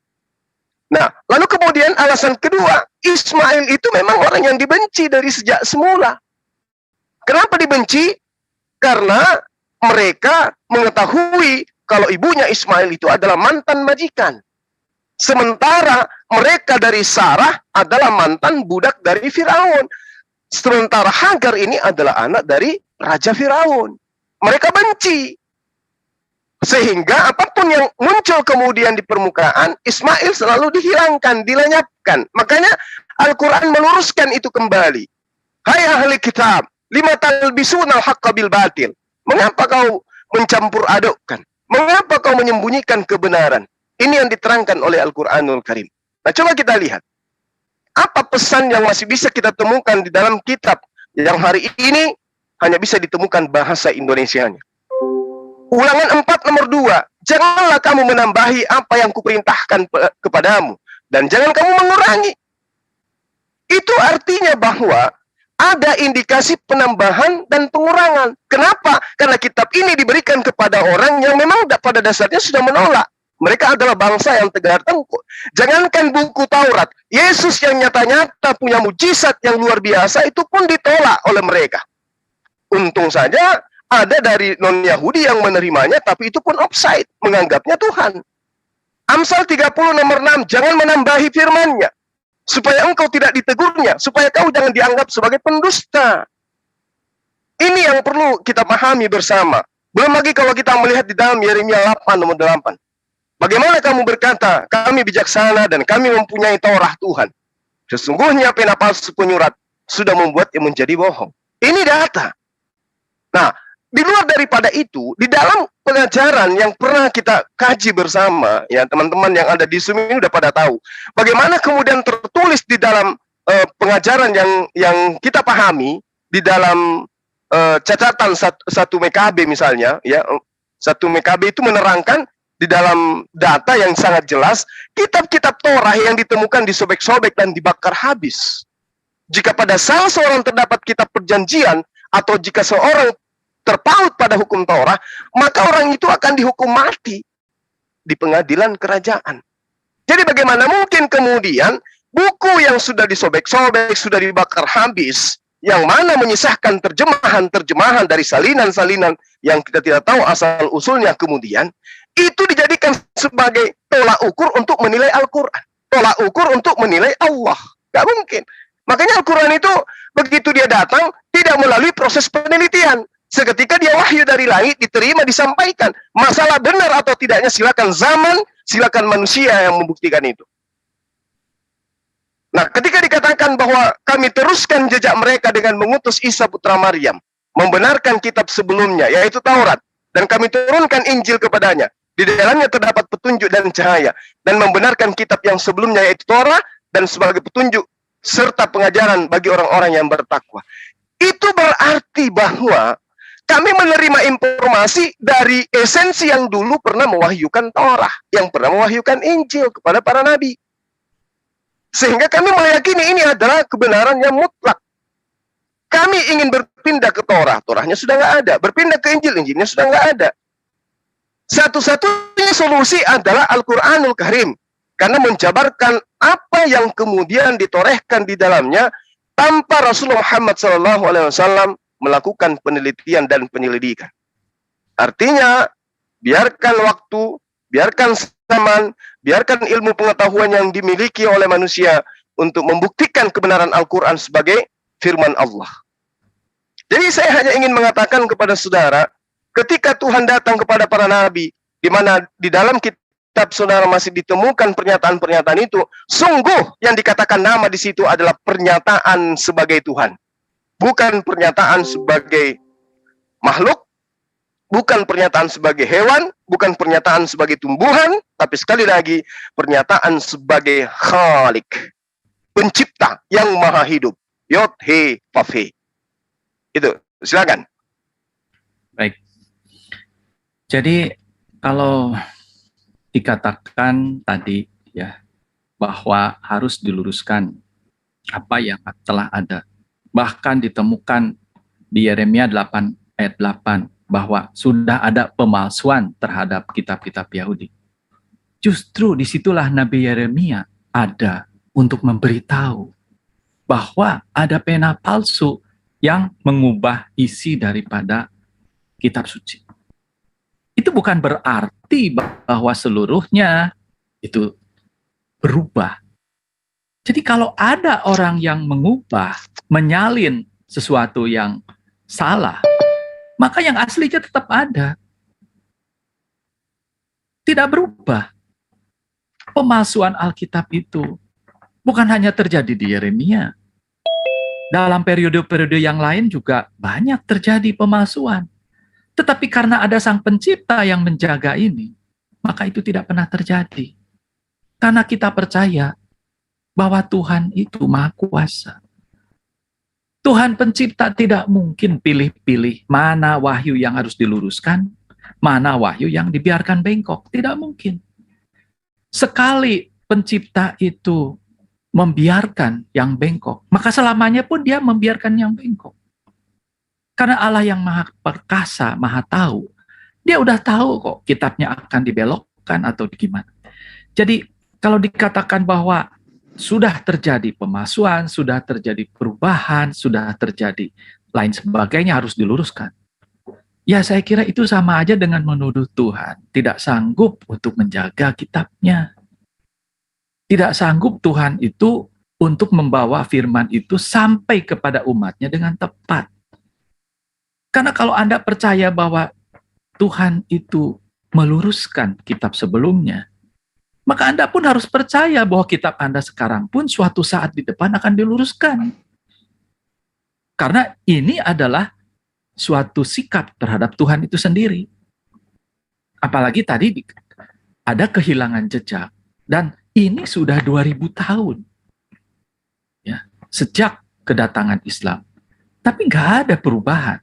Nah, lalu kemudian alasan kedua, Ismail itu memang orang yang dibenci dari sejak semula. Kenapa dibenci? Karena mereka mengetahui kalau ibunya Ismail itu adalah mantan majikan. Sementara mereka dari Sarah adalah mantan budak dari Firaun. Sementara Hagar ini adalah anak dari Raja Firaun. Mereka benci. Sehingga apapun yang muncul kemudian di permukaan, Ismail selalu dihilangkan, dilenyapkan. Makanya Al-Quran meluruskan itu kembali. Hai ahli kitab, lima talbisunal haqqa bil batil. Mengapa kau mencampur adukkan? Mengapa kau menyembunyikan kebenaran? Ini yang diterangkan oleh Al-Quranul Karim. Nah, coba kita lihat. Apa pesan yang masih bisa kita temukan di dalam kitab yang hari ini hanya bisa ditemukan bahasa Indonesianya? Ulangan 4 nomor 2. Janganlah kamu menambahi apa yang kuperintahkan kepadamu. Dan jangan kamu mengurangi. Itu artinya bahwa ada indikasi penambahan dan pengurangan. Kenapa? Karena kitab ini diberikan kepada orang yang memang pada dasarnya sudah menolak. Mereka adalah bangsa yang tegar tengkuk. Jangankan buku Taurat, Yesus yang nyata-nyata punya mujizat yang luar biasa itu pun ditolak oleh mereka. Untung saja ada dari non-Yahudi yang menerimanya, tapi itu pun offside, menganggapnya Tuhan. Amsal 30 nomor 6, jangan menambahi firman-Nya, supaya engkau tidak ditegurnya, supaya kau jangan dianggap sebagai pendusta. Ini yang perlu kita pahami bersama. Belum lagi kalau kita melihat di dalam Yeremia 8 nomor 8. Bagaimana kamu berkata, kami bijaksana dan kami mempunyai Taurat Tuhan. Sesungguhnya pena palsu penyurat sudah membuatnya menjadi bohong. Ini data. Nah, di luar daripada itu, di dalam pengajaran yang pernah kita kaji bersama, ya teman-teman yang ada di Zoom ini udah pada tahu. Bagaimana kemudian tertulis di dalam pengajaran yang kita pahami, di dalam catatan 1 MKB misalnya, ya 1 MKB itu menerangkan di dalam data yang sangat jelas, kitab-kitab Torah yang ditemukan disobek-sobek dan dibakar habis. Jika pada salah seorang terdapat kitab perjanjian, atau jika seorang terpaut pada hukum Torah, maka orang itu akan dihukum mati di pengadilan kerajaan. Jadi bagaimana mungkin kemudian buku yang sudah disobek-sobek, sudah dibakar habis, yang mana menyisahkan terjemahan-terjemahan dari salinan-salinan yang kita tidak tahu asal-usulnya kemudian, itu dijadikan sebagai tolak ukur untuk menilai Al-Quran. Tolak ukur untuk menilai Allah. Gak mungkin. Makanya Al-Quran itu begitu dia datang, tidak melalui proses penelitian. Seketika dia wahyu dari langit, diterima, disampaikan. Masalah benar atau tidaknya silakan zaman, silakan manusia yang membuktikan itu. Nah, ketika dikatakan bahwa kami teruskan jejak mereka dengan mengutus Isa putra Maryam, membenarkan kitab sebelumnya, yaitu Taurat, dan kami turunkan Injil kepadanya. Di dalamnya terdapat petunjuk dan cahaya, dan membenarkan kitab yang sebelumnya yaitu Torah, dan sebagai petunjuk serta pengajaran bagi orang-orang yang bertakwa. Itu berarti bahwa kami menerima informasi dari esensi yang dulu pernah mewahyukan Torah, yang pernah mewahyukan Injil kepada para nabi. Sehingga kami meyakini ini adalah kebenaran yang mutlak. Kami ingin berpindah ke Torah, Torahnya sudah nggak ada. Berpindah ke Injil, Injilnya sudah nggak ada. Satu-satunya solusi adalah Al-Quranul Karim. Karena menjabarkan apa yang kemudian ditorehkan di dalamnya tanpa Rasulullah Muhammad SAW melakukan penelitian dan penyelidikan. Artinya, biarkan waktu, biarkan zaman, biarkan ilmu pengetahuan yang dimiliki oleh manusia untuk membuktikan kebenaran Al-Quran sebagai firman Allah. Jadi saya hanya ingin mengatakan kepada saudara, ketika Tuhan datang kepada para nabi, di mana di dalam kitab saudara masih ditemukan pernyataan-pernyataan itu, sungguh yang dikatakan nama di situ adalah pernyataan sebagai Tuhan. Bukan pernyataan sebagai makhluk, bukan pernyataan sebagai hewan, bukan pernyataan sebagai tumbuhan, tapi sekali lagi pernyataan sebagai Khalik, pencipta yang maha hidup. Yod, he, Vav, he. Itu, silakan. Baik. Jadi kalau dikatakan tadi ya bahwa harus diluruskan apa yang telah ada. Bahkan ditemukan di Yeremia 8 ayat 8 bahwa sudah ada pemalsuan terhadap kitab-kitab Yahudi. Justru disitulah Nabi Yeremia ada untuk memberitahu bahwa ada pena palsu yang mengubah isi daripada kitab suci. Itu bukan berarti bahwa seluruhnya itu berubah. Jadi kalau ada orang yang mengubah, menyalin sesuatu yang salah, maka yang aslinya tetap ada. Tidak berubah. Pemalsuan Alkitab itu bukan hanya terjadi di Yeremia. Dalam periode-periode yang lain juga banyak terjadi pemalsuan. Tetapi karena ada Sang Pencipta yang menjaga ini, maka itu tidak pernah terjadi. Karena kita percaya bahwa Tuhan itu Maha Kuasa. Tuhan Pencipta tidak mungkin pilih-pilih mana wahyu yang harus diluruskan, mana wahyu yang dibiarkan bengkok. Tidak mungkin. Sekali Pencipta itu membiarkan yang bengkok, maka selamanya pun dia membiarkan yang bengkok. Karena Allah yang maha perkasa, maha tahu, dia udah tahu kok kitabnya akan dibelokkan atau gimana. Jadi kalau dikatakan bahwa sudah terjadi pemalsuan, sudah terjadi perubahan, sudah terjadi lain sebagainya harus diluruskan. Ya saya kira itu sama aja dengan menuduh Tuhan tidak sanggup untuk menjaga kitabnya. Tidak sanggup Tuhan itu untuk membawa firman itu sampai kepada umatnya dengan tepat. Karena kalau Anda percaya bahwa Tuhan itu meluruskan kitab sebelumnya, maka Anda pun harus percaya bahwa kitab Anda sekarang pun suatu saat di depan akan diluruskan. Karena ini adalah suatu sikap terhadap Tuhan itu sendiri. Apalagi tadi ada kehilangan jejak. Dan ini sudah 2000 tahun. Ya, sejak kedatangan Islam. Tapi nggak ada perubahan.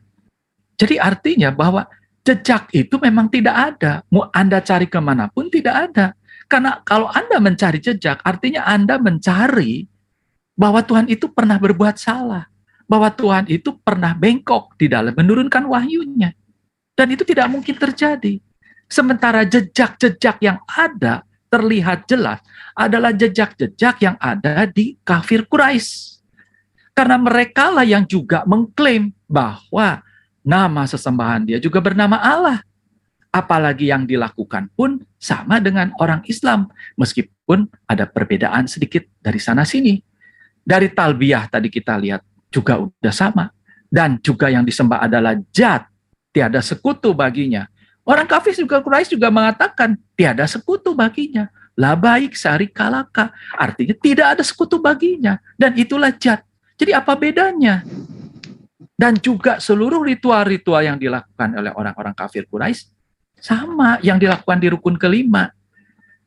Jadi artinya bahwa jejak itu memang tidak ada. Mau Anda cari kemanapun tidak ada. Karena kalau Anda mencari jejak, artinya Anda mencari bahwa Tuhan itu pernah berbuat salah. Bahwa Tuhan itu pernah bengkok di dalam menurunkan wahyunya. Dan itu tidak mungkin terjadi. Sementara jejak-jejak yang ada terlihat jelas adalah jejak-jejak yang ada di kafir Quraisy. Karena merekalah yang juga mengklaim bahwa nama sesembahan dia juga bernama Allah. Apalagi yang dilakukan pun sama dengan orang Islam. Meskipun ada perbedaan sedikit dari sana-sini. Dari talbiyah tadi kita lihat juga udah sama. Dan juga yang disembah adalah Jat. Tiada sekutu baginya. Orang kafir juga Quraisy juga mengatakan tiada sekutu baginya. La baik syarika laka. Artinya tidak ada sekutu baginya. Dan itulah Jat. Jadi apa bedanya? Dan juga seluruh ritual-ritual yang dilakukan oleh orang-orang kafir Quraisy sama yang dilakukan di rukun kelima.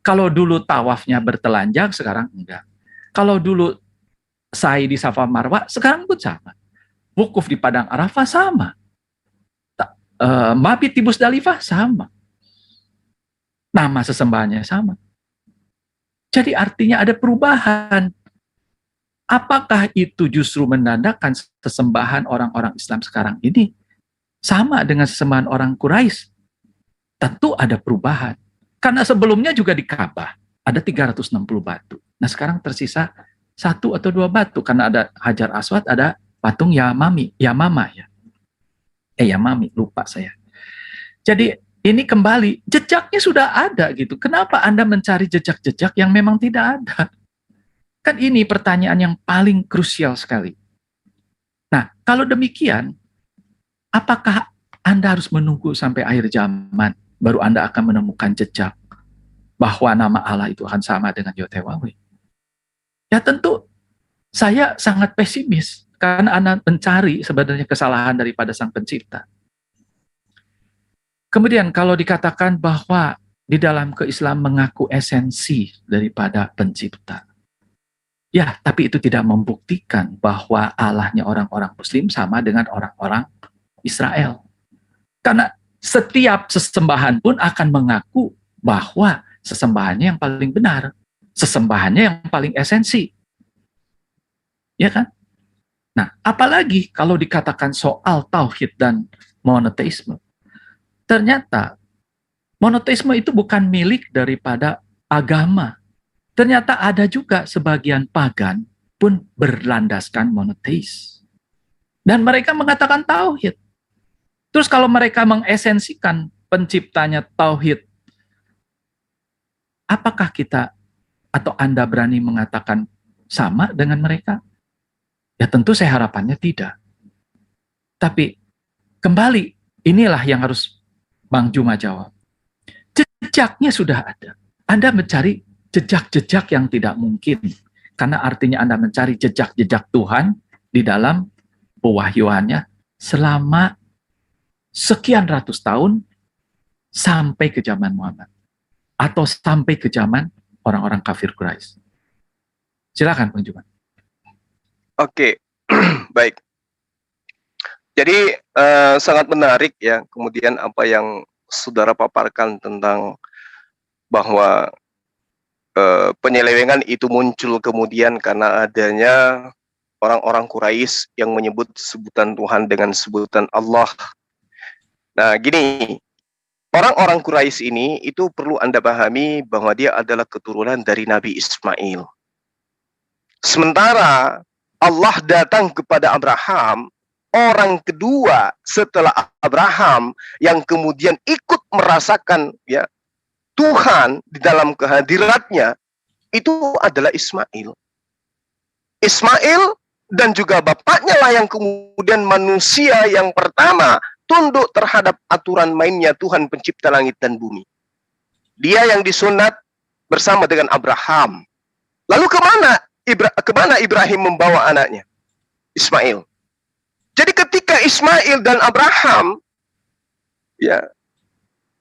Kalau dulu tawafnya bertelanjang, sekarang enggak. Kalau dulu sa'i di Safa Marwa, sekarang pun sama. Wukuf di Padang Arafah sama. Mabit di Musdalifah sama. Nama sesembahannya sama. Jadi artinya ada perubahan. Apakah itu justru menandakan sesembahan orang-orang Islam sekarang ini sama dengan sesembahan orang Quraisy? tentu ada perubahan. Karena sebelumnya juga di Ka'bah ada 360 batu. Nah sekarang tersisa 1 atau 2 batu karena ada Hajar Aswad, ada patung Yamama ya. Yamami, lupa saya. Jadi ini kembali, jejaknya sudah ada gitu. Kenapa Anda mencari jejak-jejak yang memang tidak ada? Kan ini pertanyaan yang paling krusial sekali. Nah, kalau demikian, apakah Anda harus menunggu sampai akhir zaman baru Anda akan menemukan jejak bahwa nama Allah itu akan sama dengan Yotewawe? Ya tentu saya sangat pesimis karena Anda mencari sebenarnya kesalahan daripada Sang Pencipta. Kemudian kalau dikatakan bahwa di dalam keislaman mengaku esensi daripada Pencipta. Ya, tapi itu tidak membuktikan bahwa Allahnya orang-orang Muslim sama dengan orang-orang Israel. Karena setiap sesembahan pun akan mengaku bahwa sesembahannya yang paling benar, sesembahannya yang paling esensi. Ya kan? Nah, apalagi kalau dikatakan soal tauhid dan monoteisme. Ternyata monoteisme itu bukan milik daripada agama. Ternyata ada juga sebagian pagan pun berlandaskan monoteis. Dan mereka mengatakan tauhid. Terus kalau mereka mengesensikan penciptanya tauhid, apakah kita atau Anda berani mengatakan sama dengan mereka? Ya tentu saya harapannya tidak. Tapi kembali, inilah yang harus Bang Juma jawab. Jejaknya sudah ada. Anda mencari jejak-jejak yang tidak mungkin. Karena artinya Anda mencari jejak-jejak Tuhan di dalam pewahyuannya selama sekian ratus tahun sampai ke zaman Muhammad. Atau sampai ke zaman orang-orang kafir Quraisy. Silakan Bang Juma. Oke, baik. Jadi sangat menarik ya kemudian apa yang saudara paparkan tentang bahwa penyelewengan itu muncul kemudian karena adanya orang-orang Quraisy yang menyebut sebutan Tuhan dengan sebutan Allah. Nah gini, orang-orang Quraisy ini itu perlu Anda pahami bahwa dia adalah keturunan dari Nabi Ismail. Sementara Allah datang kepada Abraham, orang kedua setelah Abraham yang kemudian ikut merasakan ya Tuhan di dalam kehadiratnya itu adalah Ismail. Ismail dan juga bapaknya lah yang kemudian manusia yang pertama tunduk terhadap aturan mainnya Tuhan pencipta langit dan bumi. Dia yang disunat bersama dengan Abraham. Lalu kemana Ibrahim membawa anaknya? Ismail. Jadi ketika Ismail dan Abraham ya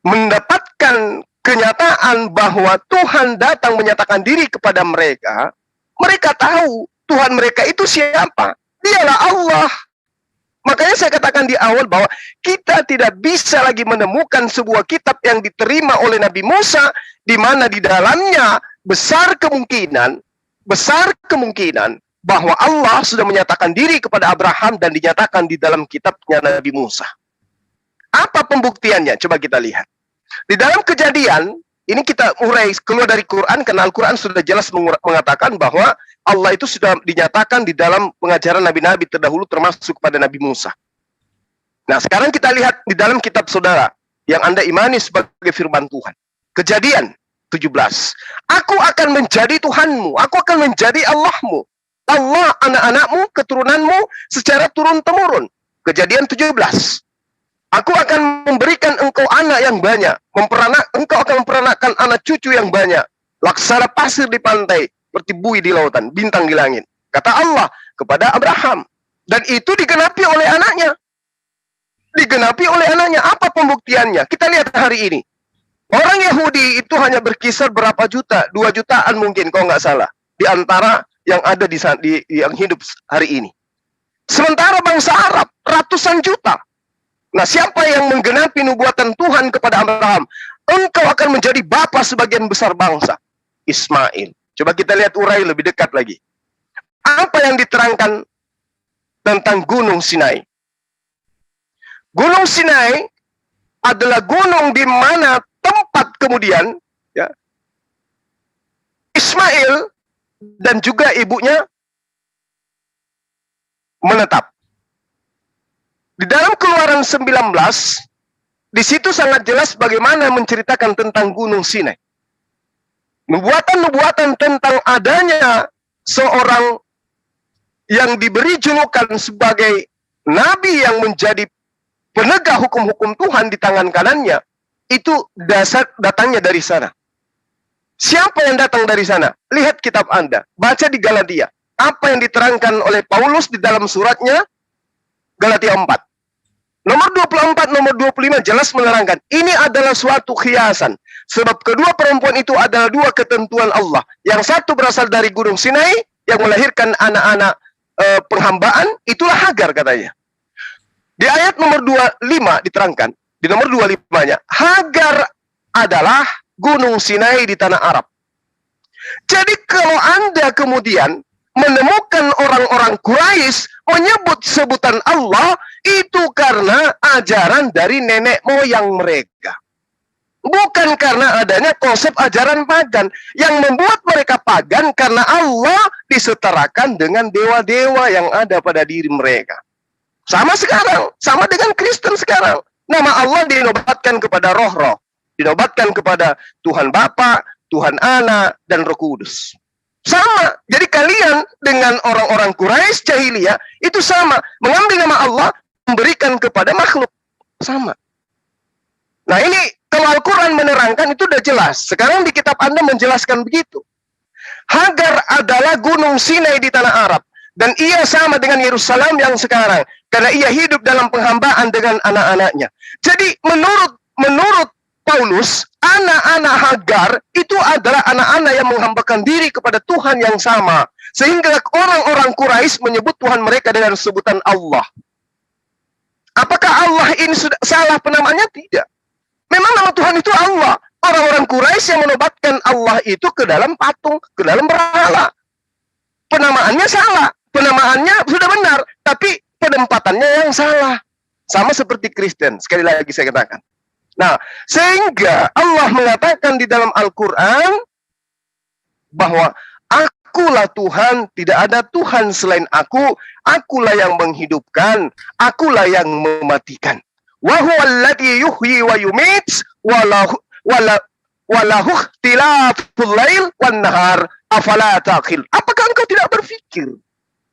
mendapatkan kenyataan bahwa Tuhan datang menyatakan diri kepada mereka, mereka tahu Tuhan mereka itu siapa? Dialah Allah. Makanya saya katakan di awal bahwa kita tidak bisa lagi menemukan sebuah kitab yang diterima oleh Nabi Musa di mana di dalamnya besar kemungkinan bahwa Allah sudah menyatakan diri kepada Abraham dan dinyatakan di dalam kitabnya Nabi Musa. Apa pembuktiannya? Coba kita lihat. Di dalam Kejadian, ini kita urai keluar dari Quran, karena Al-Quran sudah jelas mengatakan bahwa Allah itu sudah dinyatakan di dalam pengajaran nabi-nabi terdahulu termasuk kepada Nabi Musa. Nah, sekarang kita lihat di dalam kitab saudara yang Anda imani sebagai firman Tuhan. Kejadian 17. Aku akan menjadi Tuhanmu, aku akan menjadi Allahmu. Allah anak-anakmu, keturunanmu secara turun-temurun. Kejadian 17. Aku akan memberikan engkau anak yang banyak. Engkau akan memperanakkan anak cucu yang banyak. Laksana pasir di pantai, seperti buih di lautan, bintang di langit. Kata Allah kepada Abraham. Dan itu digenapi oleh anaknya. Digenapi oleh anaknya. Apa pembuktiannya? Kita lihat hari ini. Orang Yahudi itu hanya berkisar berapa juta? 2 jutaan mungkin, kalau nggak salah. Di antara yang ada yang hidup hari ini. Sementara bangsa Arab, ratusan juta. Nah, siapa yang menggenapi nubuatan Tuhan kepada Abraham? Engkau akan menjadi bapa sebagian besar bangsa. Ismail. Coba kita lihat urai lebih dekat lagi. Apa yang diterangkan tentang Gunung Sinai? Gunung Sinai adalah gunung di mana tempat kemudian ya Ismail dan juga ibunya menetap. Di dalam Keluaran 19, di situ sangat jelas bagaimana menceritakan tentang Gunung Sinai. Nubuatan-nubuatan tentang adanya seorang yang diberi julukan sebagai nabi yang menjadi penegak hukum-hukum Tuhan di tangan kanannya, itu datangnya dari sana. Siapa yang datang dari sana? Lihat kitab Anda, baca di Galatia. Apa yang diterangkan oleh Paulus di dalam suratnya Galatia 4. Nomor 24, nomor 25 jelas menerangkan, ini adalah suatu khiasan. Sebab kedua perempuan itu adalah dua ketentuan Allah. Yang satu berasal dari Gunung Sinai, yang melahirkan anak-anak penghambaan, itulah Hagar katanya. Di ayat nomor 25 diterangkan, di nomor 25-nya, Hagar adalah Gunung Sinai di tanah Arab. Jadi kalau Anda kemudian menemukan orang-orang Quraisy menyebut sebutan Allah, itu karena ajaran dari nenek moyang mereka. Bukan karena adanya konsep ajaran pagan. Yang membuat mereka pagan karena Allah disetarakan dengan dewa-dewa yang ada pada diri mereka. Sama sekarang, sama dengan Kristen sekarang. Nama Allah dinobatkan kepada roh-roh. Dinobatkan kepada Tuhan Bapa, Tuhan Anak, dan Roh Kudus. Sama. Jadi kalian dengan orang-orang Quraisy jahiliyah itu sama. Mengambil nama Allah, memberikan kepada makhluk. Sama. Nah ini, kalau Al-Quran menerangkan itu udah jelas. Sekarang di kitab Anda menjelaskan begitu. Hagar adalah Gunung Sinai di tanah Arab. Dan ia sama dengan Yerusalem yang sekarang. Karena ia hidup dalam penghambaan dengan anak-anaknya. Jadi menurut Paulus, anak-anak Hagar itu adalah anak-anak yang menghambakan diri kepada Tuhan yang sama. Sehingga orang-orang Quraisy menyebut Tuhan mereka dengan sebutan Allah. Apakah Allah ini sudah salah penamaannya? Tidak. Memang nama Tuhan itu Allah. Orang-orang Quraisy yang menobatkan Allah itu ke dalam patung, ke dalam berhala. Penamaannya salah. Penamaannya sudah benar. Tapi penempatannya yang salah. Sama seperti Kristen. Sekali lagi saya katakan. Nah, sehingga Allah mengatakan di dalam Al-Quran bahwa akulah Tuhan, tidak ada Tuhan selain akulah yang menghidupkan, akulah yang mematikan. Wa huwallazi yuhyi wa yumiit walahu ikhtilaful lail wan nahar afala taqil. Apakah engkau tidak berpikir?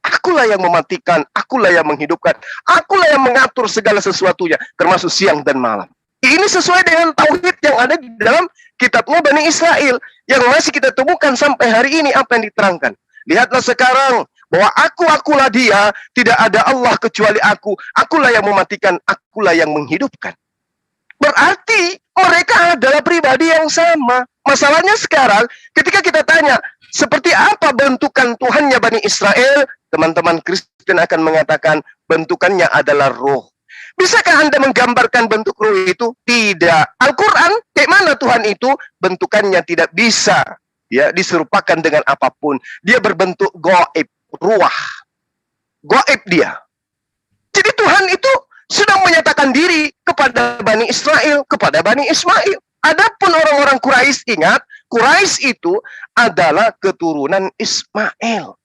Akulah yang mematikan, akulah yang menghidupkan, akulah yang mengatur segala sesuatunya, termasuk siang dan malam. Ini sesuai dengan tauhid yang ada di dalam kitabnya Bani Israel yang masih kita temukan sampai hari ini apa yang diterangkan. Lihatlah sekarang bahwa akulah dia, tidak ada Allah kecuali akulah yang mematikan, akulah yang menghidupkan. Berarti mereka adalah pribadi yang sama. Masalahnya sekarang ketika kita tanya seperti apa bentukan Tuhannya Bani Israel, teman-teman Kristen akan mengatakan bentukannya adalah roh. Bisakah Anda menggambarkan bentuk roh itu? Tidak. Al-Quran, kayak mana Tuhan itu? Bentukannya tidak bisa ya diserupakan dengan apapun. Dia berbentuk gaib, ruah. Gaib dia. Jadi Tuhan itu sudah menyatakan diri kepada Bani Israel, kepada Bani Ismail. Adapun orang-orang Quraisy, ingat, Quraisy itu adalah keturunan Ismail.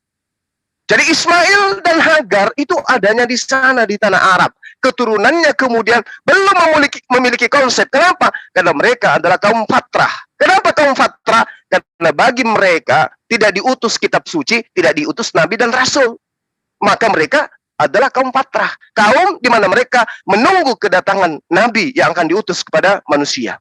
Jadi Ismail dan Hagar itu adanya di sana di tanah Arab. Keturunannya kemudian belum memiliki konsep. Kenapa? Karena mereka adalah kaum fatrah. Kenapa kaum fatrah? Karena bagi mereka tidak diutus kitab suci, tidak diutus nabi dan rasul. Maka mereka adalah kaum fatrah. Kaum di mana mereka menunggu kedatangan nabi yang akan diutus kepada manusia.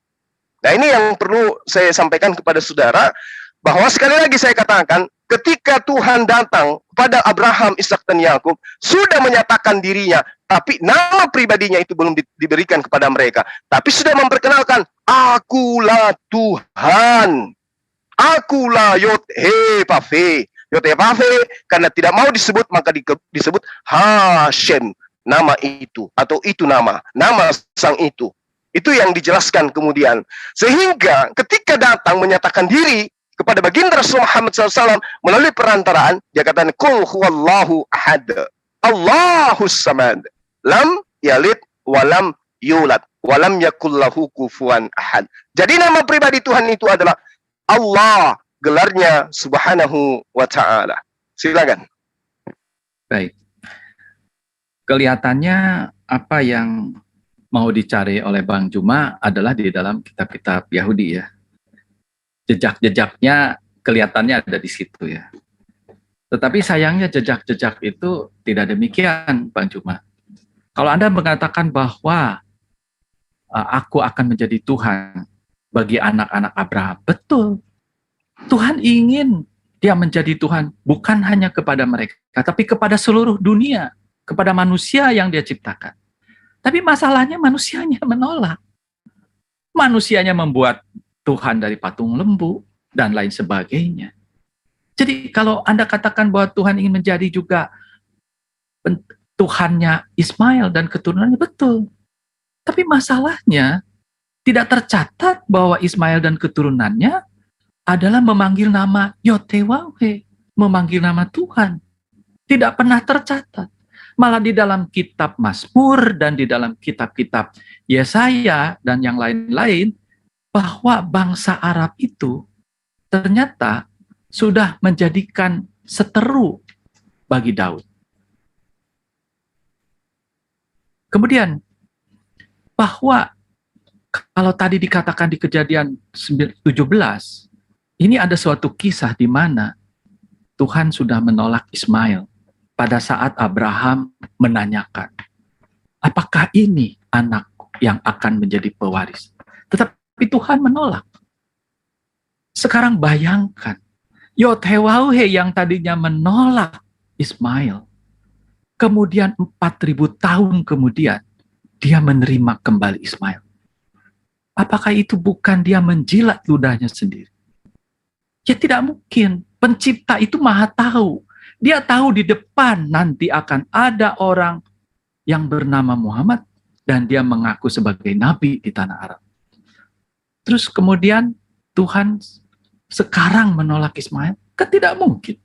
Nah ini yang perlu saya sampaikan kepada saudara. Bahwa sekali lagi saya katakan, ketika Tuhan datang kepada Abraham, Ishak dan Yakub, sudah menyatakan dirinya, tapi nama pribadinya itu belum diberikan kepada mereka. Tapi sudah memperkenalkan, akulah Tuhan. Akulah Yod-He-Vav-He. Yod-He-Vav-He, karena tidak mau disebut, maka disebut Hashem. Nama itu, atau itu nama sang itu. Itu yang dijelaskan kemudian. Sehingga ketika datang menyatakan diri, kepada baginda Rasul Muhammad SAW melalui perantaraan, dia katakan Qul huwallahu ahad, Allahus samad, lam yalid walam yulad. Walam yakullahu kufuwan ahad. Jadi nama pribadi Tuhan itu adalah Allah, gelarnya Subhanahu wa ta'ala. Silakan. Baik. Kelihatannya apa yang mau dicari oleh Bang Juma adalah di dalam kitab-kitab Yahudi ya. Jejak-jejaknya kelihatannya ada di situ ya. Tetapi sayangnya jejak-jejak itu tidak demikian, Bang Juma. Kalau Anda mengatakan bahwa aku akan menjadi Tuhan bagi anak-anak Abraham, betul. Tuhan ingin dia menjadi Tuhan bukan hanya kepada mereka, tapi kepada seluruh dunia, kepada manusia yang dia ciptakan. Tapi masalahnya manusianya menolak. Manusianya membuat Tuhan dari patung lembu dan lain sebagainya. Jadi kalau Anda katakan bahwa Tuhan ingin menjadi juga Tuhannya Ismail dan keturunannya, betul. Tapi masalahnya tidak tercatat bahwa Ismail dan keturunannya adalah memanggil nama Yotewahwe, memanggil nama Tuhan. Tidak pernah tercatat. Malah di dalam kitab Mazmur dan di dalam kitab-kitab Yesaya dan yang lain-lain, bahwa bangsa Arab itu ternyata sudah menjadikan seteru bagi Daud. Kemudian, bahwa kalau tadi dikatakan di Kejadian 17, ini ada suatu kisah di mana Tuhan sudah menolak Ismail pada saat Abraham menanyakan, apakah ini anak yang akan menjadi pewaris? Tetapi Tuhan menolak. Sekarang bayangkan, Yotewahwe yang tadinya menolak Ismail, kemudian 4.000 tahun kemudian, dia menerima kembali Ismail. Apakah itu bukan dia menjilat ludahnya sendiri? Ya tidak mungkin. Pencipta itu maha tahu. Dia tahu di depan nanti akan ada orang yang bernama Muhammad dan dia mengaku sebagai nabi di tanah Arab. Terus kemudian Tuhan sekarang menolak Ismail? Kan tidak mungkin.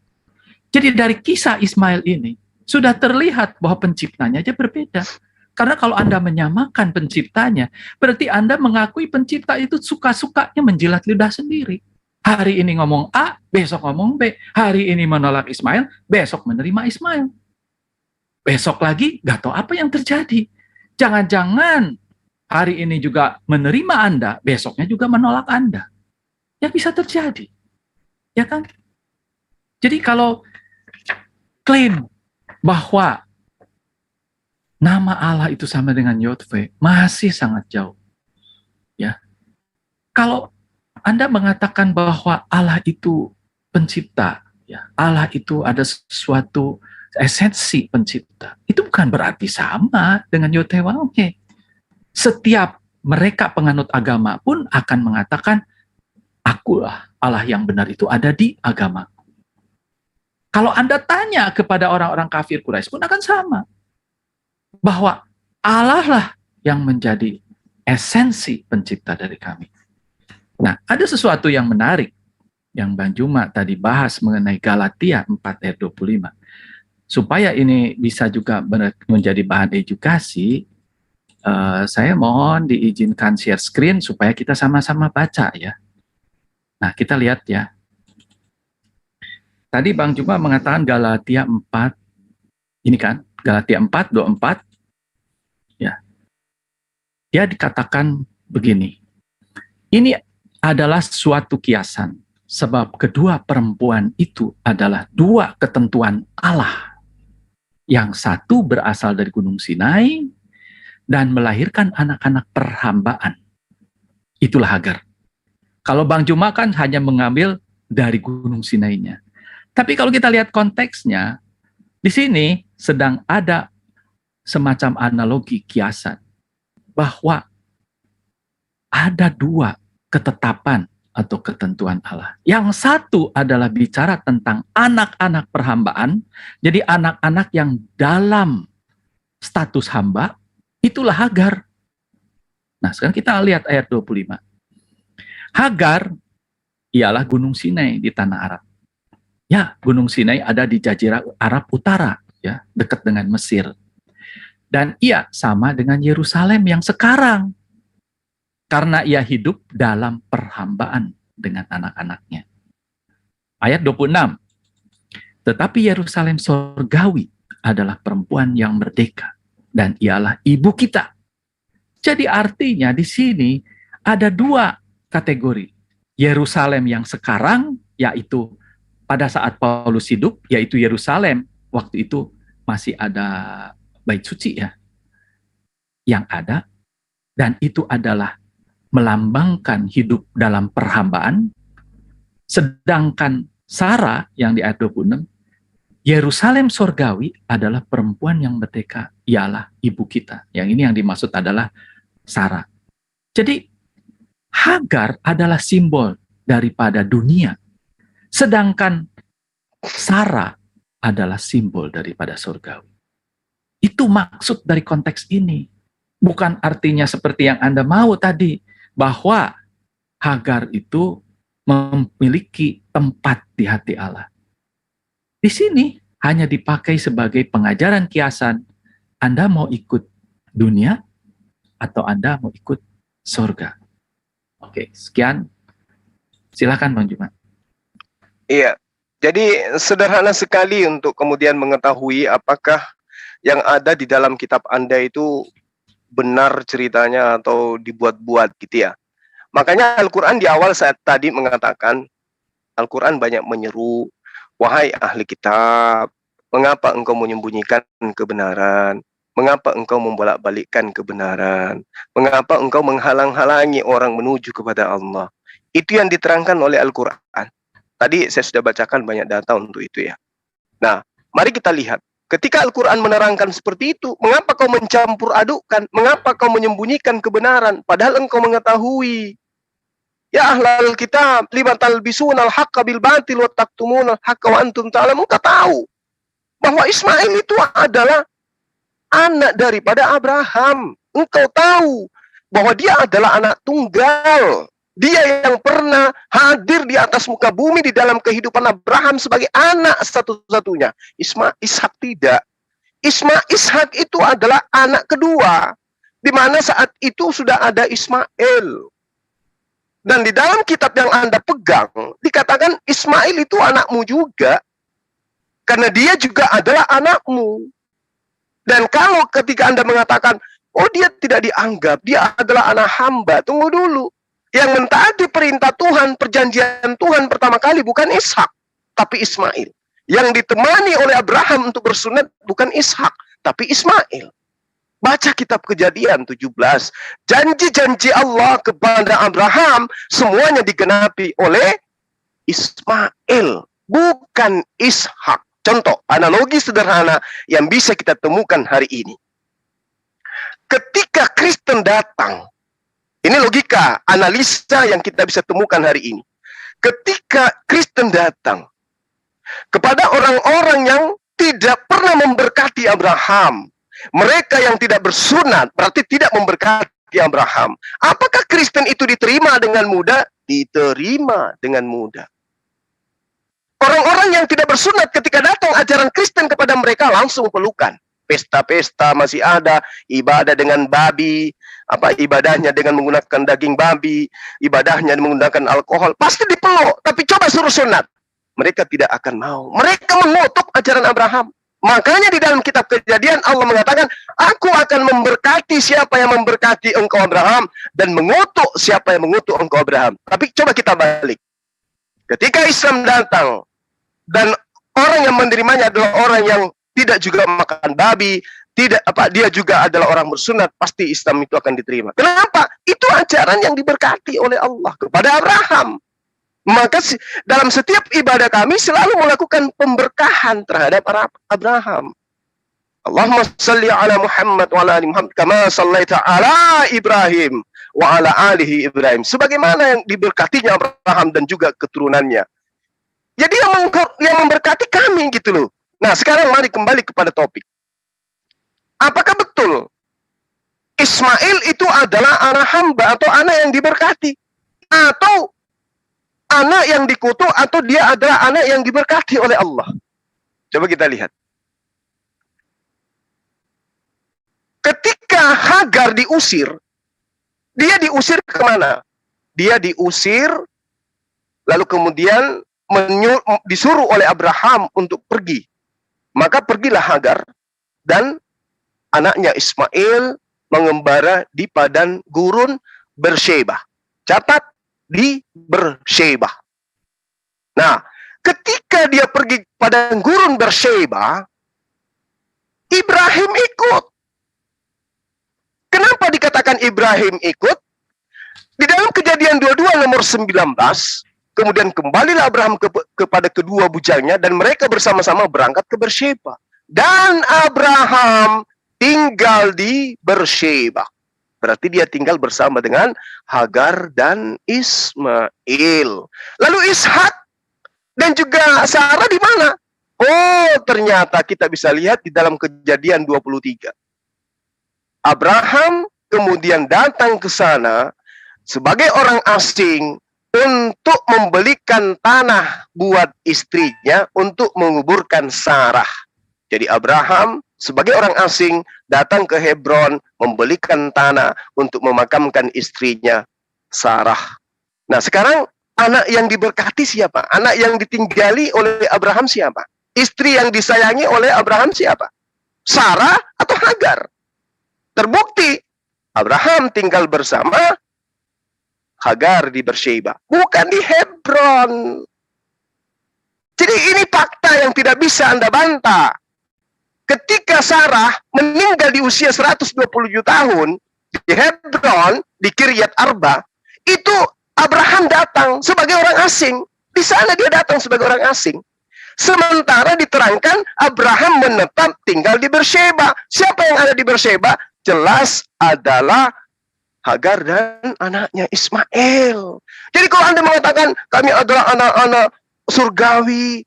Jadi dari kisah Ismail ini sudah terlihat bahwa penciptanya aja berbeda. Karena kalau Anda menyamakan penciptanya, berarti Anda mengakui pencipta itu suka-sukanya menjilat lidah sendiri. Hari ini ngomong A, besok ngomong B. Hari ini menolak Ismail, besok menerima Ismail. Besok lagi, gak tahu apa yang terjadi. Jangan-jangan hari ini juga menerima Anda, besoknya juga menolak Anda. Ya bisa terjadi. Ya kan? Jadi kalau klaim bahwa nama Allah itu sama dengan Yotve masih sangat jauh. Ya. Kalau Anda mengatakan bahwa Allah itu pencipta, ya, Allah itu ada sesuatu esensi pencipta, itu bukan berarti sama dengan Yotewahwe. Setiap mereka penganut agama pun akan mengatakan, akulah Allah yang benar itu ada di agama. Kalau Anda tanya kepada orang-orang kafir Quraisy pun akan sama. Bahwa Allah lah yang menjadi esensi pencipta dari kami. Nah, ada sesuatu yang menarik yang Bang Juma tadi bahas mengenai Galatia 4 ayat 25. Supaya ini bisa juga menjadi bahan edukasi, saya mohon diizinkan share screen supaya kita sama-sama baca ya. Nah, kita lihat ya. Tadi Bang Juma mengatakan Galatia 4, ini kan, Galatia 4, 24, ya. Dia dikatakan begini, ini adalah suatu kiasan, sebab kedua perempuan itu adalah dua ketentuan Allah. Yang satu berasal dari Gunung Sinai, dan melahirkan anak-anak perhambaan. Itulah Hagar. Kalau Bang Juma kan hanya mengambil dari Gunung Sinainya. Tapi kalau kita lihat konteksnya, di sini sedang ada semacam analogi kiasan bahwa ada dua ketetapan atau ketentuan Allah. Yang satu adalah bicara tentang anak-anak perhambaan, jadi anak-anak yang dalam status hamba, itulah Hagar. Nah, sekarang kita lihat ayat 25. Hagar ialah Gunung Sinai di tanah Arab. Ya, Gunung Sinai ada di Jazirah Arab Utara, ya, dekat dengan Mesir. Dan ia sama dengan Yerusalem yang sekarang karena ia hidup dalam perhambaan dengan anak-anaknya. Ayat 26. Tetapi Yerusalem surgawi adalah perempuan yang merdeka, dan ialah ibu kita. Jadi artinya di sini ada dua kategori. Yerusalem yang sekarang, yaitu pada saat Paulus hidup, yaitu Yerusalem, waktu itu masih ada bait suci ya, yang ada, dan itu adalah melambangkan hidup dalam perhambaan. Sedangkan Sarah yang di ayat 26, Yerusalem surgawi adalah perempuan yang merdeka, ialah ibu kita. Yang ini yang dimaksud adalah Sarah. Jadi Hagar adalah simbol daripada dunia, sedangkan Sarah adalah simbol daripada surgawi. Itu maksud dari konteks ini. Bukan artinya seperti yang Anda mau tadi, bahwa Hagar itu memiliki tempat di hati Allah. Di sini hanya dipakai sebagai pengajaran kiasan. Anda mau ikut dunia atau Anda mau ikut surga. Oke, sekian. Silakan Bang Juma. Iya, jadi sederhana sekali untuk kemudian mengetahui apakah yang ada di dalam kitab Anda itu benar ceritanya atau dibuat-buat gitu ya. Makanya Al-Quran di awal saat tadi mengatakan, Al-Quran banyak menyeru, wahai ahli kitab, mengapa engkau menyembunyikan kebenaran? Mengapa engkau membolak-balikkan kebenaran? Mengapa engkau menghalang-halangi orang menuju kepada Allah? Itu yang diterangkan oleh Al-Quran. Tadi saya sudah bacakan banyak data untuk itu ya. Nah, mari kita lihat. Ketika Al-Quran menerangkan seperti itu, mengapa kau mencampur adukkan? Mengapa kau menyembunyikan kebenaran? Padahal engkau mengetahui. Ya ahlal kitab, lima talbisunal haqqa bil batil wa taktumunal haqqa wa antum ta'lamun. Engkau tahu bahwa Ismail itu adalah anak daripada Abraham. Engkau tahu bahwa dia adalah anak tunggal. Dia yang pernah hadir di atas muka bumi di dalam kehidupan Abraham sebagai anak satu-satunya. Ishak tidak. Ishak itu adalah anak kedua. Di mana saat itu sudah ada Ismail. Dan di dalam kitab yang Anda pegang, dikatakan Ismail itu anakmu juga. Karena dia juga adalah anakmu. Dan kalau ketika Anda mengatakan, oh dia tidak dianggap, dia adalah anak hamba, tunggu dulu. Yang mentaati perintah Tuhan, perjanjian Tuhan pertama kali bukan Ishak, tapi Ismail. Yang ditemani oleh Abraham untuk bersunat bukan Ishak, tapi Ismail. Baca kitab Kejadian 17. Janji-janji Allah kepada Abraham semuanya digenapi oleh Ismail, bukan Ishak. Contoh, analogi sederhana yang bisa kita temukan hari ini. Ketika Kristen datang, ini logika, analisa yang kita bisa temukan hari ini. Ketika Kristen datang kepada orang-orang yang tidak pernah memberkati Abraham, mereka yang tidak bersunat berarti tidak memberkati Abraham. Apakah Kristen itu diterima dengan mudah? Diterima dengan mudah. Orang-orang yang tidak bersunat ketika datang ajaran Kristen kepada mereka langsung pelukan. Pesta-pesta masih ada, ibadah dengan babi, ibadahnya dengan menggunakan daging babi, ibadahnya menggunakan alkohol, pasti dipeluk. Tapi coba suruh sunat, mereka tidak akan mau. Mereka mengutuk ajaran Abraham. Makanya di dalam kitab Kejadian Allah mengatakan, aku akan memberkati siapa yang memberkati engkau Abraham, dan mengutuk siapa yang mengutuk engkau Abraham. Tapi coba kita balik. Ketika Islam datang, dan orang yang menerimanya adalah orang yang tidak juga makan babi, dia juga adalah orang bersunat, pasti Islam itu akan diterima. Kenapa? Itu ajaran yang diberkati oleh Allah kepada Abraham. Maka dalam setiap ibadah kami selalu melakukan pemberkahan terhadap Abraham. Allahumma salli ala Muhammad wa ala ali Muhammad kama sallaita ala Ibrahim wa ala alihi Ibrahim. Sebagaimana yang diberkatinya Abraham dan juga keturunannya. Jadi yang memberkati kami gitu loh. Nah sekarang mari kembali kepada topik. Apakah betul Ismail itu adalah anak hamba atau anak yang diberkati? Atau anak yang dikutuk, atau dia adalah anak yang diberkati oleh Allah? Coba kita lihat. Ketika Hagar diusir, dia diusir kemana? Dia diusir, lalu kemudian disuruh oleh Abraham untuk pergi. Maka pergilah Hagar dan anaknya Ismail mengembara di padang gurun Beersheba. Catat, di Beersheba. Nah, ketika dia pergi padang gurun Beersheba, Ibrahim ikut. Kenapa dikatakan Ibrahim ikut? Di dalam Kejadian 22 nomor 19, kemudian kembalilah Abraham kepada kedua bujangnya dan mereka bersama-sama berangkat ke Beersheba. Dan Abraham tinggal di Beersheba. Berarti dia tinggal bersama dengan Hagar dan Ismail. Lalu Ishak dan juga Sarah di mana? Oh, ternyata kita bisa lihat di dalam Kejadian 23. Abraham kemudian datang ke sana sebagai orang asing untuk membelikan tanah buat istrinya untuk menguburkan Sarah. Jadi Abraham sebagai orang asing datang ke Hebron membelikan tanah untuk memakamkan istrinya Sarah. Nah, sekarang anak yang diberkati siapa? Anak yang ditinggali oleh Abraham siapa? Istri yang disayangi oleh Abraham siapa? Sarah atau Hagar? Terbukti Abraham tinggal bersama Hagar di Beersheba, bukan di Hebron. Jadi ini fakta yang tidak bisa Anda bantah. Ketika Sarah meninggal di usia 127 tahun di Hebron, di Kiryat Arba, itu Abraham datang sebagai orang asing. Di sana dia datang sebagai orang asing. Sementara diterangkan Abraham menetap tinggal di Beersheba. Siapa yang ada di Beersheba? Jelas adalah Hagar dan anaknya Ismail. Jadi kalau Anda mengatakan kami adalah anak-anak surgawi,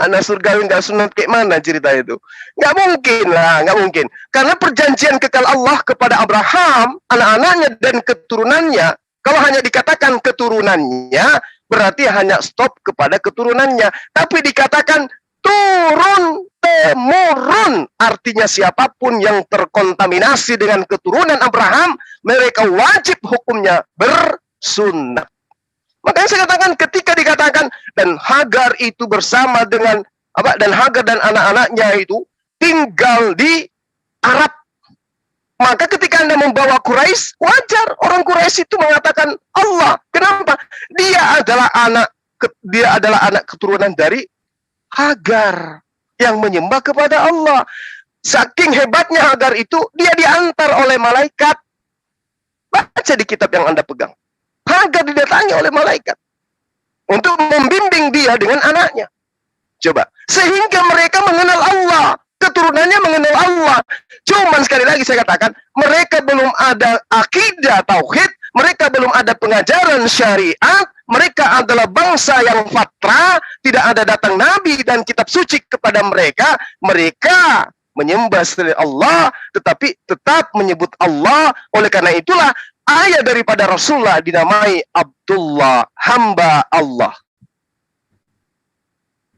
anak surgawi nggak sunat kayak mana cerita itu? Nggak mungkin lah, nggak mungkin. Karena perjanjian kekal Allah kepada Abraham, anak-anaknya dan keturunannya, kalau hanya dikatakan keturunannya, berarti hanya stop kepada keturunannya. Tapi dikatakan turun temurun, artinya siapapun yang terkontaminasi dengan keturunan Abraham, mereka wajib hukumnya bersunat. Makanya saya katakan ketika dikatakan dan Hagar itu bersama dengan dan Hagar dan anak-anaknya itu tinggal di Arab. Maka ketika Anda membawa Quraisy, wajar orang Quraisy itu mengatakan Allah. Kenapa? Dia adalah anak keturunan dari Hagar yang menyembah kepada Allah. Saking hebatnya Hagar itu, dia diantar oleh malaikat. Baca di kitab yang Anda pegang. Hagar didatangi oleh malaikat untuk membimbing dia dengan anaknya. Coba, sehingga mereka mengenal Allah, keturunannya mengenal Allah. Cuman sekali lagi saya katakan, mereka belum ada akidah tauhid, mereka belum ada pengajaran syariat, mereka adalah bangsa yang fatra, tidak ada datang nabi dan kitab suci kepada mereka. Mereka menyembah selain Allah, tetapi tetap menyebut Allah. Oleh karena itulah ayah daripada Rasulullah dinamai Abdullah, hamba Allah.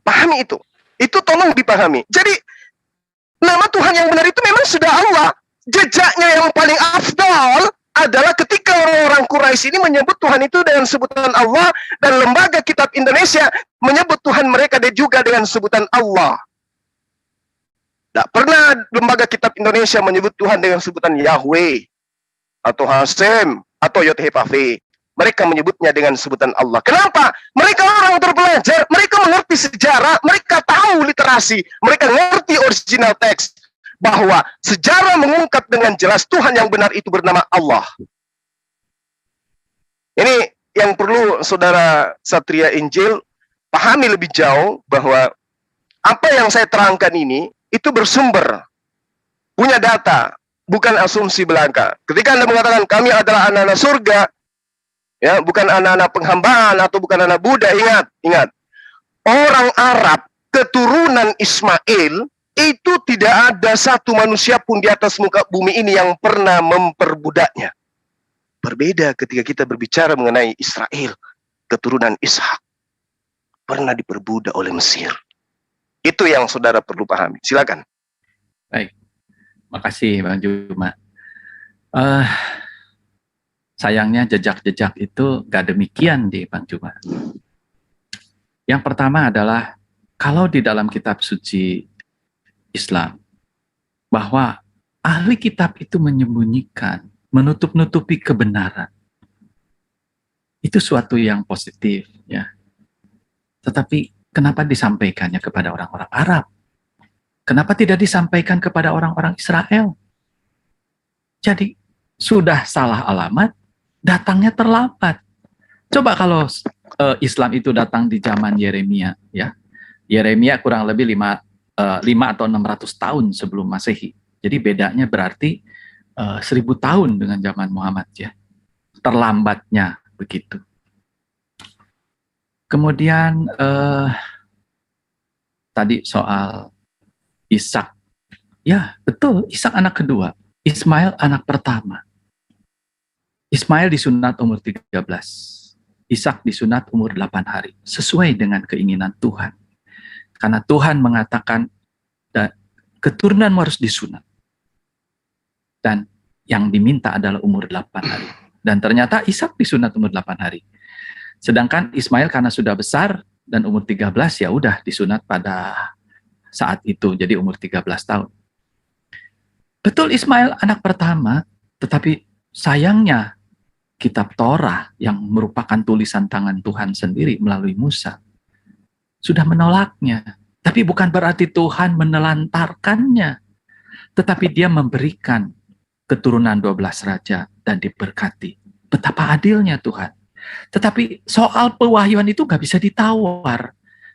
Pahami itu. Itu tolong dipahami. Jadi nama Tuhan yang benar itu memang sudah Allah. Jejaknya yang paling afdal adalah ketika orang-orang Quraisy ini menyebut Tuhan itu dengan sebutan Allah, dan lembaga kitab Indonesia menyebut Tuhan mereka juga dengan sebutan Allah. Tidak pernah lembaga kitab Indonesia menyebut Tuhan dengan sebutan Yahweh atau Hasem atau Yod-Heh-Vah-Veh. Mereka menyebutnya dengan sebutan Allah. Kenapa? Mereka orang terpelajar, mereka mengerti sejarah, mereka tahu literasi, mereka mengerti original teks. Bahwa sejarah mengungkap dengan jelas Tuhan yang benar itu bernama Allah. Ini yang perlu saudara Satria Injil pahami lebih jauh, bahwa apa yang saya terangkan ini itu bersumber, punya data, bukan asumsi belaka. Ketika Anda mengatakan kami adalah anak-anak surga, ya, bukan anak-anak penghambaan atau bukan anak Buddha, ingat. Orang Arab keturunan Ismail itu tidak ada satu manusia pun di atas muka bumi ini yang pernah memperbudaknya. Berbeda ketika kita berbicara mengenai Israel, keturunan Ishak pernah diperbudak oleh Mesir. Itu yang saudara perlu pahami. Silakan. Baik, makasih Bang Juma. Sayangnya jejak-jejak itu gak demikian di Bang Juma. Yang pertama adalah, kalau di dalam kitab suci Islam, bahwa ahli kitab itu menyembunyikan, menutup-nutupi kebenaran. Itu suatu yang positif, ya. Tetapi kenapa disampaikannya kepada orang-orang Arab? Kenapa tidak disampaikan kepada orang-orang Israel? Jadi sudah salah alamat, datangnya terlambat. Coba kalau Islam itu datang di zaman Yeremia, ya. Yeremia kurang lebih 5 atau 600 tahun sebelum Masehi. Jadi bedanya berarti 1000 tahun dengan zaman Muhammad, ya. Terlambatnya begitu. Kemudian tadi soal Ishak. Ya, betul, Ishak anak kedua, Ismail anak pertama. Ismail disunat umur 13. Ishak disunat umur 8 hari, sesuai dengan keinginan Tuhan. Karena Tuhan mengatakan keturunanmu harus disunat. Dan yang diminta adalah umur 8 hari. Dan ternyata Ishak disunat umur 8 hari. Sedangkan Ismail karena sudah besar dan umur 13, ya udah disunat pada saat itu, jadi umur 13 tahun. Betul, Ismail anak pertama, tetapi sayangnya kitab Torah yang merupakan tulisan tangan Tuhan sendiri melalui Musa sudah menolaknya. Tapi bukan berarti Tuhan menelantarkannya, tetapi dia memberikan keturunan 12 raja dan diberkati. Betapa adilnya Tuhan. Tetapi soal pewahyuan itu nggak bisa ditawar.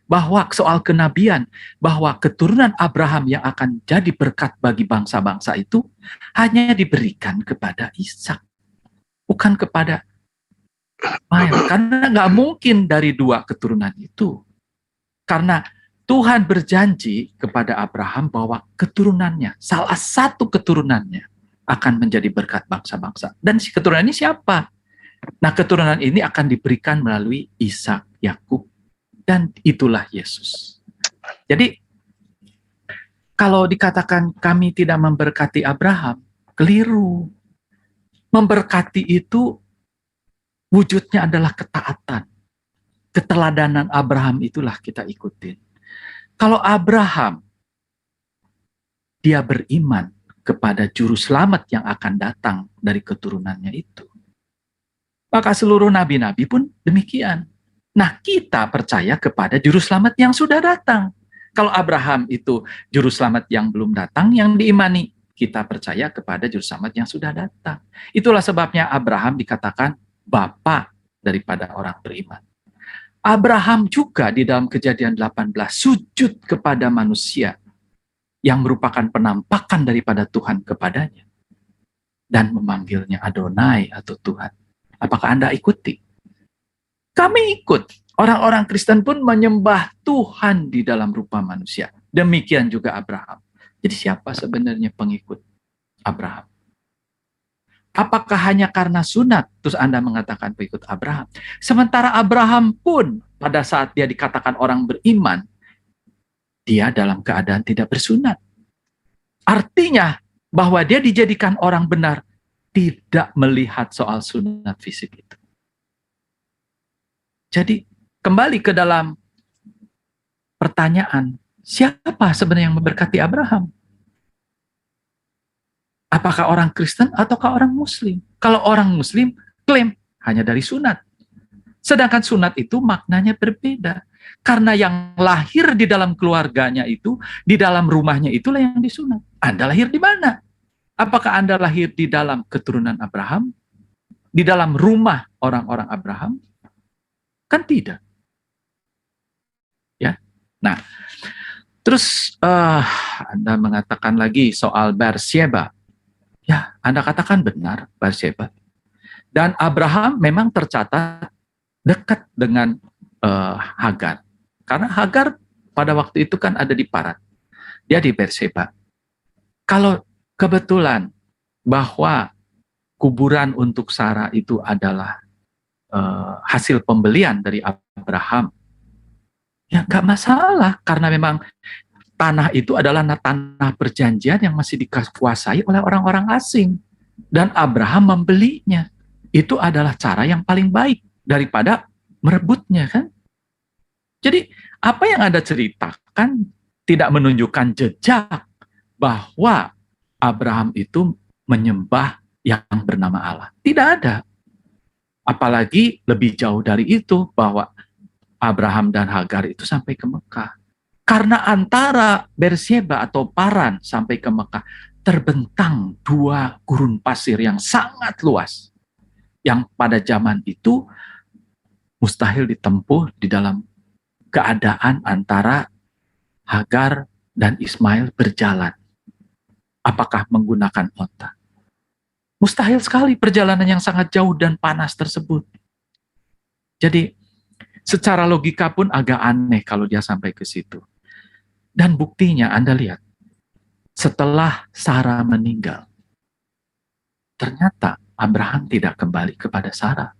Bahwa soal kenabian, bahwa keturunan Abraham yang akan jadi berkat bagi bangsa-bangsa itu hanya diberikan kepada Ishak, bukan kepada Ismail. Karena nggak mungkin dari 2 keturunan itu. Karena Tuhan berjanji kepada Abraham bahwa keturunannya, salah satu keturunannya akan menjadi berkat bangsa-bangsa. Dan si keturunan ini siapa? Nah, keturunan ini akan diberikan melalui Ishak, Yakub, dan itulah Yesus. Jadi, kalau dikatakan kami tidak memberkati Abraham, keliru. Memberkati itu wujudnya adalah ketaatan. Keteladanan Abraham itulah kita ikutin. Kalau Abraham, dia beriman kepada juru selamat yang akan datang dari keturunannya itu, maka seluruh nabi-nabi pun demikian. Nah, kita percaya kepada juru selamat yang sudah datang. Kalau Abraham itu juru selamat yang belum datang, yang diimani, kita percaya kepada juru selamat yang sudah datang. Itulah sebabnya Abraham dikatakan bapa daripada orang beriman. Abraham juga di dalam Kejadian 18 sujud kepada manusia yang merupakan penampakan daripada Tuhan kepadanya dan memanggilnya Adonai atau Tuhan. Apakah Anda ikuti? Kami ikut. Orang-orang Kristen pun menyembah Tuhan di dalam rupa manusia. Demikian juga Abraham. Jadi siapa sebenarnya pengikut Abraham? Apakah hanya karena sunat terus Anda mengatakan pengikut Abraham? Sementara Abraham pun pada saat dia dikatakan orang beriman, dia dalam keadaan tidak bersunat. Artinya bahwa dia dijadikan orang benar tidak melihat soal sunat fisik itu. Jadi kembali ke dalam pertanyaan, siapa sebenarnya yang memberkati Abraham? Apakah orang Kristen ataukah orang Muslim? Kalau orang Muslim klaim hanya dari sunat. Sedangkan sunat itu maknanya berbeda. Karena yang lahir di dalam keluarganya itu, di dalam rumahnya itulah yang disunat. Anda lahir di mana? Apakah Anda lahir di dalam keturunan Abraham? Di dalam rumah orang-orang Abraham? Kan tidak. Ya. Nah, terus Anda mengatakan lagi soal Berseba. Ya, Anda katakan benar, Berseba. Dan Abraham memang tercatat dekat dengan Hagar. Karena Hagar pada waktu itu kan ada di Paran. Dia di Berseba. Kalau kebetulan bahwa kuburan untuk Sarah itu adalah hasil pembelian dari Abraham, ya nggak masalah, karena memang tanah itu adalah tanah perjanjian yang masih dikuasai oleh orang-orang asing, dan Abraham membelinya. itu adalah cara yang paling baik daripada merebutnya, kan? Jadi apa yang Anda ceritakan tidak menunjukkan jejak bahwa Abraham itu menyembah yang bernama Allah. Tidak ada. Apalagi lebih jauh dari itu, bahwa Abraham dan Hagar itu sampai ke Mekah. Karena antara Beersheba atau Paran sampai ke Mekah terbentang dua gurun pasir yang sangat luas, yang pada zaman itu mustahil ditempuh di dalam keadaan antara Hagar dan Ismail berjalan. Apakah menggunakan onta? Mustahil sekali perjalanan yang sangat jauh dan panas tersebut. Jadi, secara logika pun agak aneh kalau dia sampai ke situ. Dan buktinya Anda lihat, setelah Sarah meninggal, ternyata Abraham tidak kembali kepada Sarah.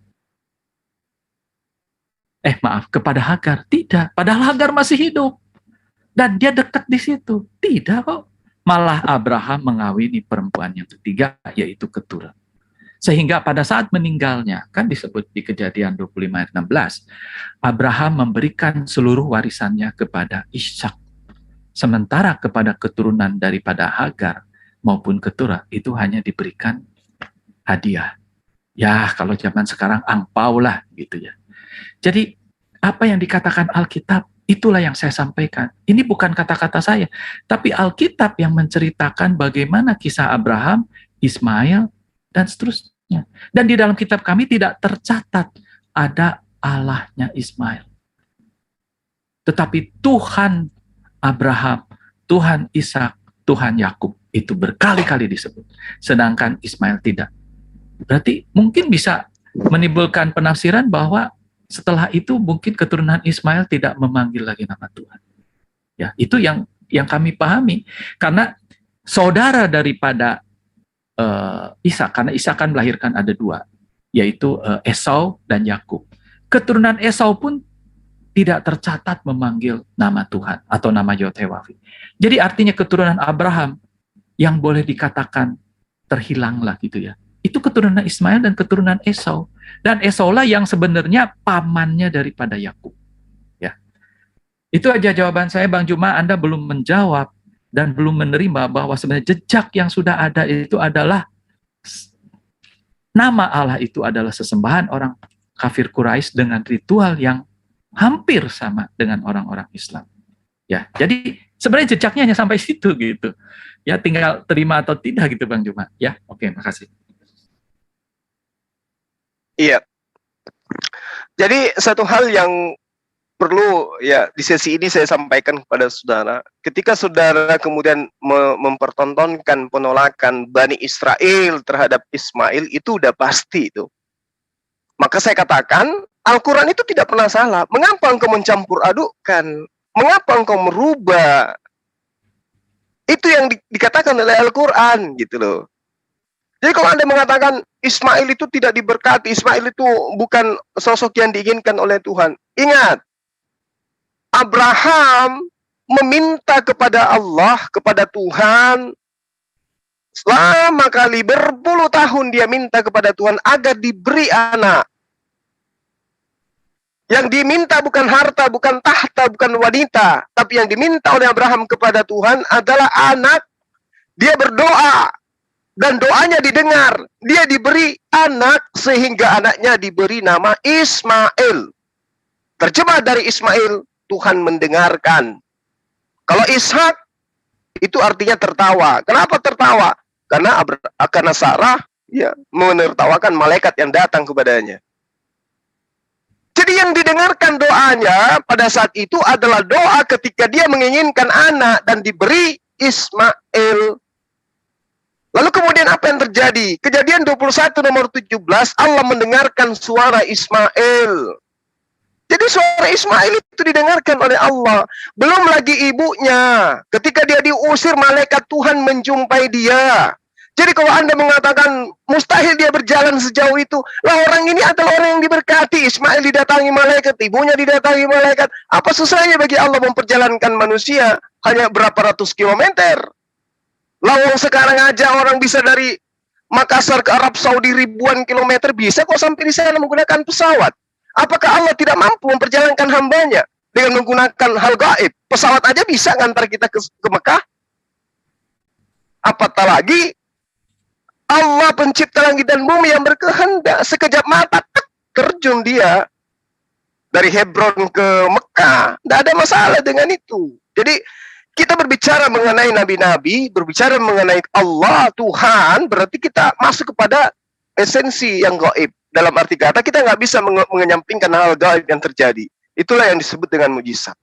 Kepada Hagar. Tidak, padahal Hagar masih hidup. Dan dia dekat di situ. Tidak kok. Malah Abraham mengawini perempuan yang ketiga, yaitu Keturah. Sehingga pada saat meninggalnya, kan disebut di Kejadian 25 ayat 16, Abraham memberikan seluruh warisannya kepada Ishak. Sementara kepada keturunan daripada Hagar maupun Keturah itu hanya diberikan hadiah. Ya, kalau zaman sekarang angpau lah gitu ya. Jadi apa yang dikatakan Alkitab, itulah yang saya sampaikan. Ini bukan kata-kata saya, tapi Alkitab yang menceritakan bagaimana kisah Abraham, Ismail, dan seterusnya. Dan di dalam kitab kami tidak tercatat ada Allahnya Ismail. Tetapi Tuhan Abraham, Tuhan Ishak, Tuhan Yakub itu berkali-kali disebut. Sedangkan Ismail tidak. Berarti mungkin bisa menimbulkan penafsiran bahwa setelah itu mungkin keturunan Ismail tidak memanggil lagi nama Tuhan. Ya, itu yang kami pahami. Karena saudara daripada Ishak, karena Ishak kan melahirkan ada dua, yaitu Esau dan Yakub. Keturunan Esau pun tidak tercatat memanggil nama Tuhan atau nama Yod-Heh-Wav-He. Jadi artinya keturunan Abraham yang boleh dikatakan terhilanglah gitu ya. Itu keturunan Ismail dan keturunan Esau. Dan Esau lah yang sebenarnya pamannya daripada Yakub. Ya. Itu aja jawaban saya, Bang Juma. Anda belum menjawab dan belum menerima bahwa sebenarnya jejak yang sudah ada itu adalah nama Allah itu adalah sesembahan orang kafir Quraisy dengan ritual yang hampir sama dengan orang-orang Islam. Ya, jadi sebenarnya jejaknya hanya sampai situ gitu. Ya, tinggal terima atau tidak gitu, Bang Juma. Ya, oke, makasih. Iya. Jadi satu hal yang perlu ya di sesi ini saya sampaikan kepada saudara, ketika saudara kemudian mempertontonkan penolakan Bani Israel terhadap Ismail, itu udah pasti itu. Maka saya katakan Al-Quran itu tidak pernah salah. Mengapa engkau mencampur adukkan? Mengapa engkau merubah? Itu yang dikatakan oleh Al-Quran gitu loh. Jadi kalau Anda mengatakan Ismail itu tidak diberkati, Ismail itu bukan sosok yang diinginkan oleh Tuhan. Ingat, Abraham meminta kepada Allah, kepada Tuhan, selama kali berpuluh tahun dia minta kepada Tuhan agar diberi anak. Yang diminta bukan harta, bukan tahta, bukan wanita, tapi yang diminta oleh Abraham kepada Tuhan adalah anak. Dia berdoa dan doanya didengar. Dia diberi anak sehingga anaknya diberi nama Ismail. Terjemah dari Ismail, Tuhan mendengarkan. Kalau Ishak itu artinya tertawa. Kenapa tertawa? Karena Sarah ya menertawakan malaikat yang datang kepadanya. Jadi yang didengarkan doanya pada saat itu adalah doa ketika dia menginginkan anak dan diberi Ismail. Lalu kemudian apa yang terjadi? Kejadian 21 nomor 17, Allah mendengarkan suara Ismail. Jadi suara Ismail itu didengarkan oleh Allah. Belum lagi ibunya. Ketika dia diusir, malaikat Tuhan menjumpai dia. Jadi kalau Anda mengatakan mustahil dia berjalan sejauh itu, lah orang ini adalah orang yang diberkati. Ismail didatangi malaikat, ibunya didatangi malaikat. Apa susahnya bagi Allah memperjalankan manusia hanya berapa ratus kilometer? Lawang sekarang aja orang bisa dari Makassar ke Arab Saudi ribuan kilometer, bisa kok sampai di sana menggunakan pesawat. Apakah Allah tidak mampu memperjalankan hambanya dengan menggunakan hal gaib? Pesawat aja bisa ngantar kita ke Mekah. Apatah lagi Allah pencipta langit dan bumi yang berkehendak, sekejap mata terjun dia dari Hebron ke Mekah. Tidak ada masalah dengan itu. Jadi kita berbicara mengenai nabi-nabi, berbicara mengenai Allah, Tuhan, berarti kita masuk kepada esensi yang gaib. Dalam arti kata, kita nggak bisa menyampingkan hal gaib yang terjadi. Itulah yang disebut dengan mujizat.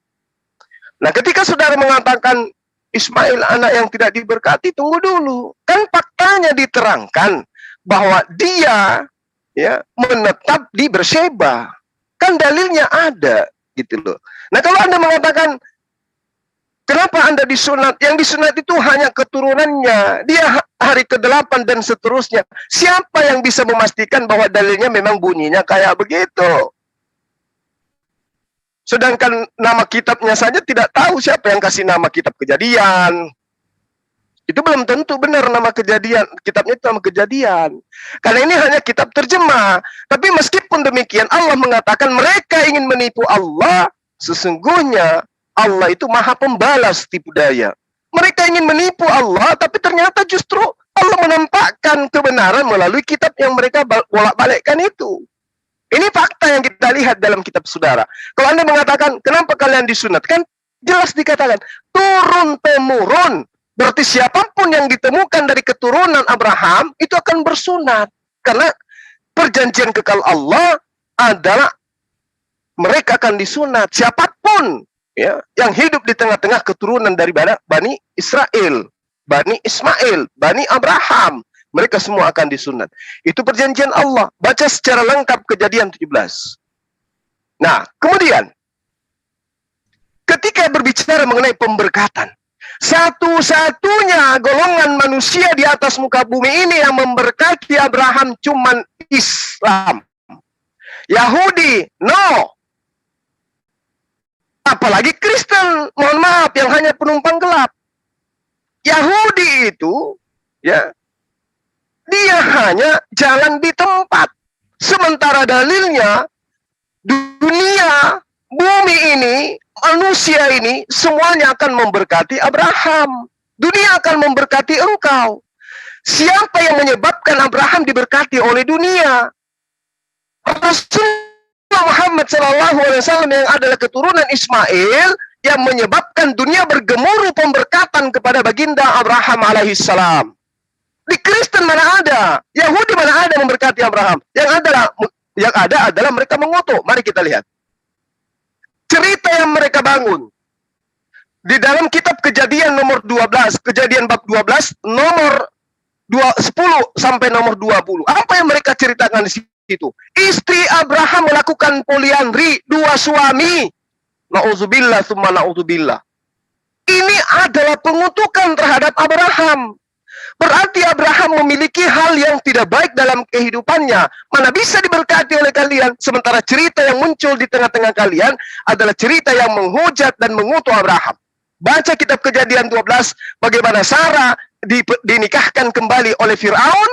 Nah, ketika saudara mengatakan Ismail anak yang tidak diberkati, tunggu dulu. Kan faktanya diterangkan bahwa dia ya menetap di Berseba. Kan dalilnya ada, gitu loh. Nah, kalau Anda mengatakan kenapa Anda disunat? Yang disunat itu hanya keturunannya. Dia hari ke-8 dan seterusnya. Siapa yang bisa memastikan bahwa dalilnya memang bunyinya kayak begitu? Sedangkan nama kitabnya saja tidak tahu siapa yang kasih nama kitab Kejadian. Itu belum tentu benar nama Kejadian. Kitabnya itu nama Kejadian. Karena ini hanya kitab terjemah. Tapi meskipun demikian, Allah mengatakan mereka ingin menipu Allah. Sesungguhnya Allah itu maha pembalas tipu daya. Mereka ingin menipu Allah, tapi ternyata justru Allah menampakkan kebenaran melalui kitab yang mereka bolak-balikkan itu. Ini fakta yang kita lihat dalam kitab saudara. Kalau Anda mengatakan, kenapa kalian disunatkan? Jelas dikatakan, turun-temurun. Berarti siapapun yang ditemukan dari keturunan Abraham, itu akan bersunat. Karena perjanjian kekal Allah adalah mereka akan disunat. Siapapun ya, yang hidup di tengah-tengah keturunan dari Bani Israel, Bani Ismail, Bani Abraham, mereka semua akan disunat. Itu perjanjian Allah. Baca secara lengkap Kejadian 17. Nah, kemudian ketika berbicara mengenai pemberkatan, satu-satunya golongan manusia di atas muka bumi ini yang memberkati Abraham cuman Islam. Yahudi, no. Apalagi Kristen, mohon maaf, yang hanya penumpang gelap. Yahudi itu, ya, dia hanya jalan di tempat. Sementara dalilnya, dunia, bumi ini, manusia ini, semuanya akan memberkati Abraham. Dunia akan memberkati engkau. Siapa yang menyebabkan Abraham diberkati oleh dunia? Rasulullah Muhammad SAW yang adalah keturunan Ismail yang menyebabkan dunia bergemuruh pemberkatan kepada baginda Abraham alaihissalam. Di Kristen mana ada, Yahudi mana ada memberkati Abraham? Yang ada adalah mereka mengutuk. Mari kita lihat cerita yang mereka bangun di dalam kitab Kejadian nomor 12, Kejadian bab 12 nomor 10 sampai nomor 20. Apa yang mereka ceritakan di situ? Istri Abraham melakukan poliandri, 2 suami. Nauzubillah summa nauzubillah. Ini adalah pengutukan terhadap Abraham. Berarti Abraham memiliki hal yang tidak baik dalam kehidupannya. Mana bisa diberkati oleh kalian, sementara cerita yang muncul di tengah-tengah kalian adalah cerita yang menghujat dan mengutuk Abraham. Baca kitab Kejadian 12, bagaimana Sarah dinikahkan kembali oleh Fir'aun,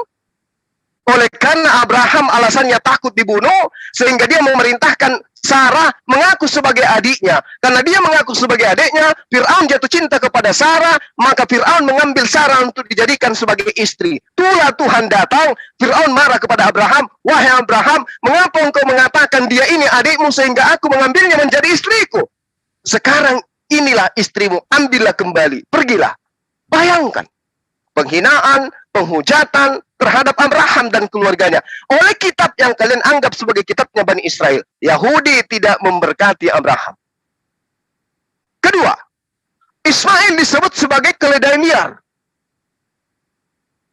oleh karena Abraham alasannya takut dibunuh, sehingga dia memerintahkan Sarah mengaku sebagai adiknya. Karena dia mengaku sebagai adiknya, Fir'aun jatuh cinta kepada Sarah, maka Fir'aun mengambil Sarah untuk dijadikan sebagai istri. Itulah Tuhan datang, Fir'aun marah kepada Abraham, wahai Abraham, mengapa engkau mengatakan dia ini adikmu sehingga aku mengambilnya menjadi istriku? Sekarang inilah istrimu, ambillah kembali, pergilah. Bayangkan, penghinaan, penghujatan terhadap Abraham dan keluarganya oleh kitab yang kalian anggap sebagai kitabnya Bani Israel. Yahudi tidak memberkati Abraham. Kedua, Ismail disebut sebagai keledai liar.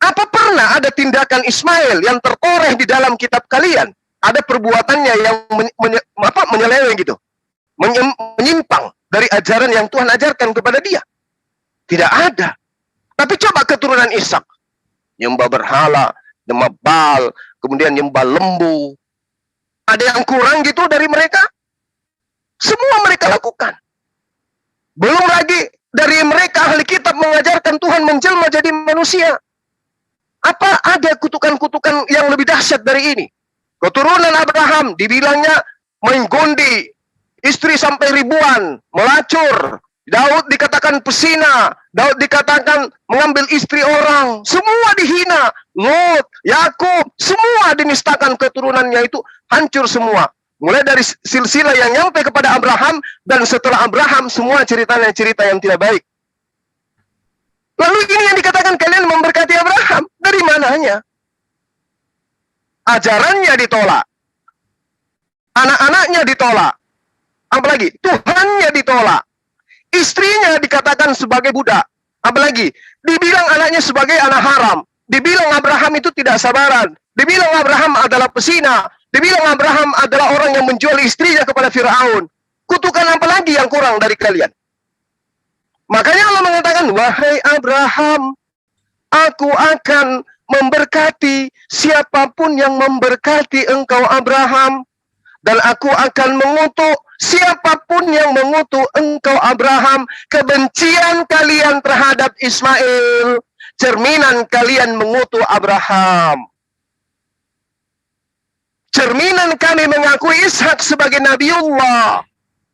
Apa pernah ada tindakan Ismail yang tertoreh di dalam kitab kalian? Ada perbuatannya yang menyeleweng gitu, menyimpang dari ajaran yang Tuhan ajarkan kepada dia? Tidak ada. Tapi coba keturunan Ishak, nyembah berhala, nyembah Baal, kemudian nyembah lembu. Ada yang kurang gitu dari mereka? Semua mereka lakukan. Belum lagi dari mereka ahli kitab mengajarkan Tuhan menjelma jadi manusia. Apa ada dahsyat dari ini. Keturunan Abraham dibilangnya menggondi istri sampai ribuan, melacur. Daud dikatakan pesina, Daud dikatakan mengambil istri orang, semua dihina. Lot, Yakub, semua dinistakan, keturunannya itu hancur semua. Mulai dari silsilah yang nyampe kepada Abraham, dan setelah Abraham semua ceritanya cerita yang tidak baik. Lalu ini yang dikatakan kalian memberkati Abraham, dari mananya? Ajarannya ditolak, anak-anaknya ditolak, apalagi Tuhannya ditolak. Istrinya dikatakan sebagai budak. Apalagi dibilang anaknya sebagai anak haram. Dibilang Abraham itu tidak sabaran. Dibilang Abraham adalah pesina. Dibilang Abraham adalah orang yang menjual istrinya kepada Firaun. Kutukan apa lagi yang kurang dari kalian? Makanya Allah mengatakan, wahai Abraham, aku akan memberkati siapapun yang memberkati engkau Abraham. Dan aku akan mengutuk siapapun yang mengutuk engkau Abraham. Kebencian kalian terhadap Ismail, cerminan kalian mengutuk Abraham. Cerminan kami mengakui Ishak sebagai Nabiullah,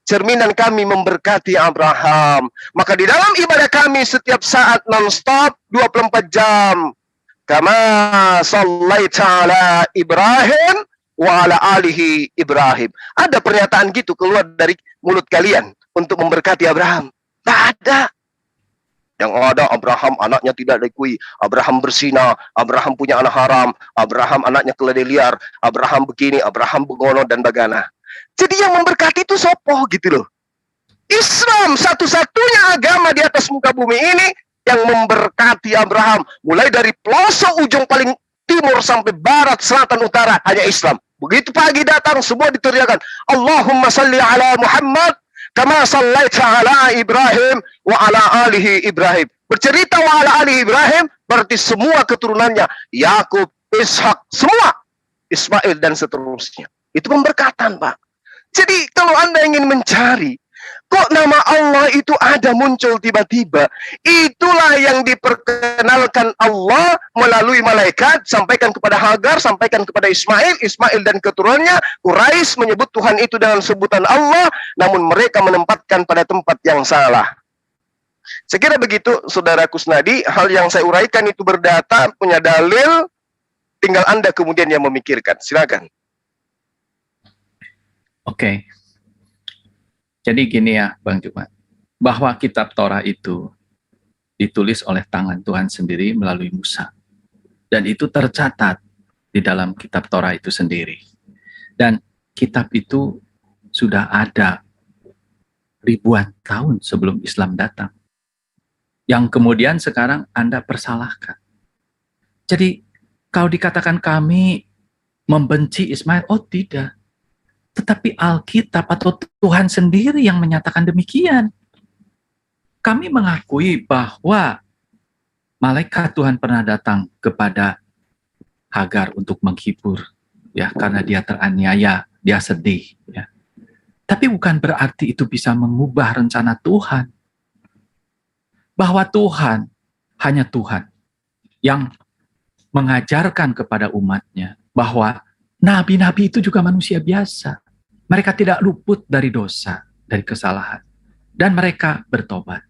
cerminan kami memberkati Abraham. Maka di dalam ibadah kami setiap saat non-stop 24 jam. Kama sallaita ala Ibrahim wa ala alihi Ibrahim. Ada pernyataan gitu keluar dari mulut kalian untuk memberkati Abraham? Tak ada. Yang ada Abraham anaknya tidak diakui, Abraham berzina, Abraham punya anak haram, Abraham anaknya keledai liar, Abraham begini, Abraham begono dan bagana. Jadi yang memberkati itu sopo gitu loh. Islam satu-satunya agama di atas muka bumi ini yang memberkati Abraham. Mulai dari pelosok ujung paling timur sampai barat, selatan, utara, hanya Islam. Begitu pagi datang, semua diteriakan, Allahumma salli ala Muhammad, kama sallaita ala Ibrahim, wa ala alihi Ibrahim. Bercerita wa ala alihi Ibrahim, berarti semua keturunannya, Yakub, Ishak, semua, Ismail, dan seterusnya. Itu pemberkatan, Pak. Jadi, kalau Anda ingin mencari, kok nama Allah itu ada muncul tiba-tiba? Itulah yang diperkenalkan Allah melalui malaikat, sampaikan kepada Hagar, sampaikan kepada Ismail, Ismail dan keturunannya. Quraisy menyebut Tuhan itu dengan sebutan Allah, namun mereka menempatkan pada tempat yang salah. Saya kira begitu, Saudara Kusnadi. Hal yang saya uraikan itu berdata, punya dalil, tinggal Anda kemudian yang memikirkan. Silakan. Oke. Jadi gini ya, Bang Jumat, bahwa kitab Torah itu ditulis oleh tangan Tuhan sendiri melalui Musa. Dan itu tercatat di dalam kitab Torah itu sendiri. Dan kitab itu sudah ada ribuan tahun sebelum Islam datang. Yang kemudian sekarang Anda persalahkan. Jadi kalau dikatakan kami membenci Ismail, oh tidak. Tetapi Alkitab atau Tuhan sendiri yang menyatakan demikian. Kami mengakui bahwa malaikat Tuhan pernah datang kepada Hagar untuk menghibur, ya, karena dia teraniaya, dia sedih, ya. Tapi bukan berarti itu bisa mengubah rencana Tuhan. Bahwa Tuhan, hanya Tuhan yang mengajarkan kepada umatnya bahwa nabi-nabi itu juga manusia biasa. Mereka tidak luput dari dosa, dari kesalahan. Dan mereka bertobat.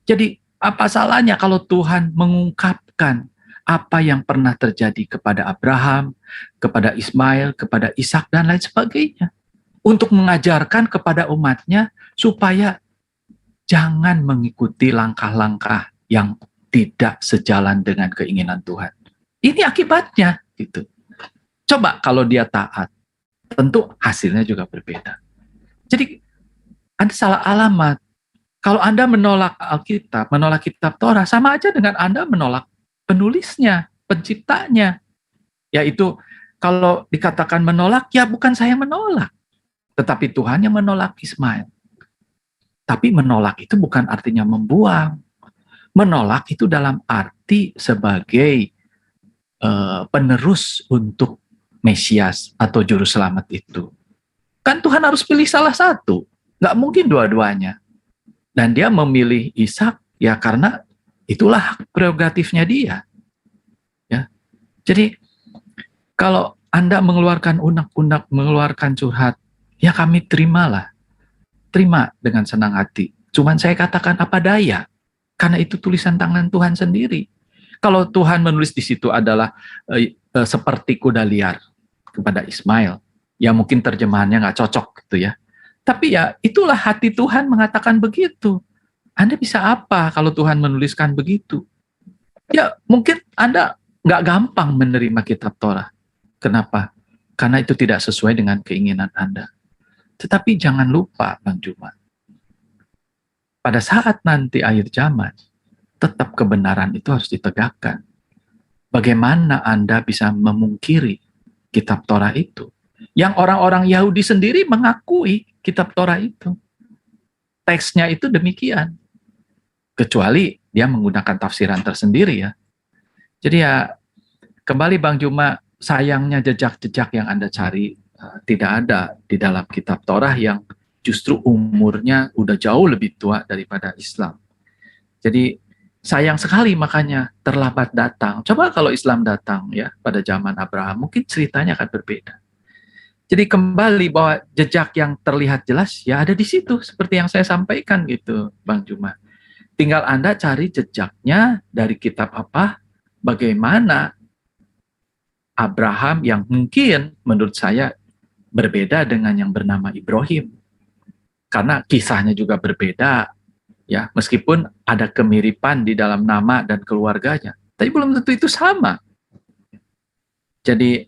Jadi apa salahnya kalau Tuhan mengungkapkan apa yang pernah terjadi kepada Abraham, kepada Ismail, kepada Ishak, dan lain sebagainya. Untuk mengajarkan kepada umatnya supaya jangan mengikuti langkah-langkah yang tidak sejalan dengan keinginan Tuhan. Ini akibatnya. Gitu. Coba kalau dia taat, tentu hasilnya juga berbeda. Jadi, Anda salah alamat. Kalau Anda menolak Alkitab, menolak kitab Torah, sama aja dengan Anda menolak penulisnya, penciptanya. Yaitu, kalau dikatakan menolak, ya bukan saya menolak. Tetapi Tuhan yang menolak Ismail. Tapi menolak itu bukan artinya membuang. Menolak itu dalam arti sebagai penerus untuk Mesias atau Juru Selamat itu. Kan Tuhan harus pilih salah satu. Nggak mungkin dua-duanya. Dan dia memilih Ishak ya karena itulah prerogatifnya dia. Ya. Jadi Kalau Anda mengeluarkan unek-unek, mengeluarkan curhat, ya kami terimalah. Terima dengan senang hati. Cuman saya katakan apa daya, karena itu tulisan tangan Tuhan sendiri. Kalau Tuhan menulis di situ adalah seperti kuda liar kepada Ismail, ya mungkin terjemahannya nggak cocok gitu ya. Tapi ya itulah hati Tuhan mengatakan begitu. Anda bisa apa kalau Tuhan menuliskan begitu? Ya mungkin Anda nggak gampang menerima kitab Torah. Kenapa? Karena itu tidak sesuai dengan keinginan Anda. Tetapi jangan lupa, Bang Juma, pada saat nanti akhir zaman, tetap kebenaran itu harus ditegakkan. Bagaimana Anda bisa memungkiri kitab Torah itu? Yang orang-orang Yahudi sendiri mengakui kitab Torah itu. Teksnya itu demikian. Kecuali dia menggunakan tafsiran tersendiri ya. Jadi ya, kembali Bang Juma, sayangnya jejak-jejak yang Anda cari tidak ada di dalam kitab Torah yang justru umurnya udah jauh lebih tua daripada Islam. Jadi sayang sekali makanya terlambat datang. Coba kalau Islam datang ya pada zaman Abraham, mungkin ceritanya akan berbeda. Jadi kembali bahwa jejak yang terlihat jelas ya ada di situ seperti yang saya sampaikan gitu, Bang Juma. Tinggal Anda cari jejaknya dari kitab apa, bagaimana Abraham yang mungkin menurut saya berbeda dengan yang bernama Ibrahim. Karena kisahnya juga berbeda, ya meskipun ada kemiripan di dalam nama dan keluarganya. Tapi belum tentu itu sama. Jadi